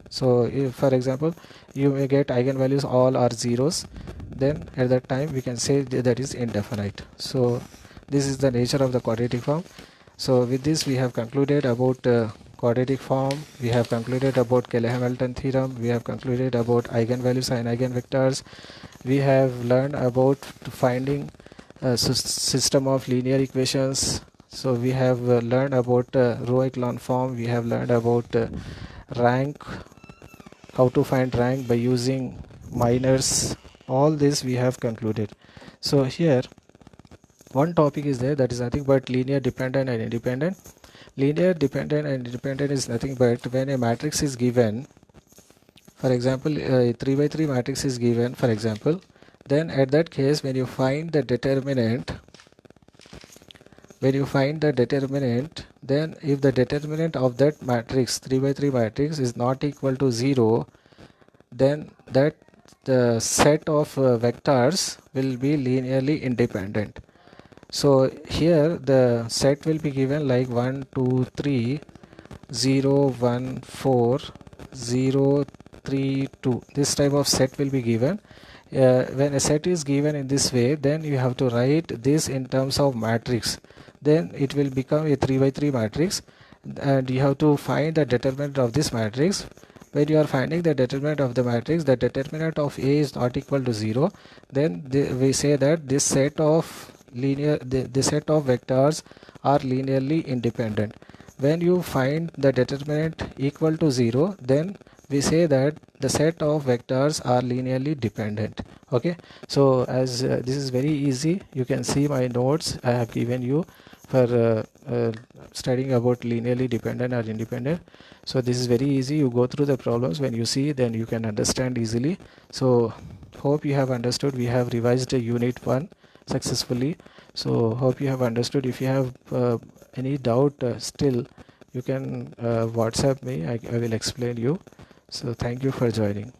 So if, for example, you may get eigenvalues all are zeros, then at that time we can say that is indefinite. So this is the nature of the quadratic form. So with this we have concluded about quadratic form, we have concluded about Cayley-Hamilton theorem, we have concluded about eigenvalues and eigenvectors, we have learned about finding a system of linear equations. So we have learned about row echelon form, we have learned about rank, how to find rank by using minors. All this we have concluded. So here one topic is there, that is nothing but linear dependent and independent. Linear dependent and independent is nothing but when a matrix is given, for example a 3 by 3 matrix is given, for example, then at that case when you find the determinant, then if the determinant of that matrix 3 by 3 matrix is not equal to 0, then that the set of vectors will be linearly independent. So here the set will be given like 1 2 3 0 1 4 0 3 2. This type of set will be given. When a set is given in this way, then you have to write this in terms of matrix, then it will become a 3 by 3 matrix, and you have to find the determinant of this matrix. When you are finding the determinant of the matrix, the determinant of A is not equal to 0, then we say that this set of the set of vectors are linearly independent. When you find the determinant equal to 0, then we say that the set of vectors are linearly dependent. Okay, so as this is very easy, you can see my notes I have given you for studying about linearly dependent or independent. So this is very easy, you go through the problems, when you see then you can understand easily. So hope you have understood. We have revised unit 1 successfully, so hope you have understood. If you have any doubt still, you can WhatsApp me, I will explain you. So thank you for joining.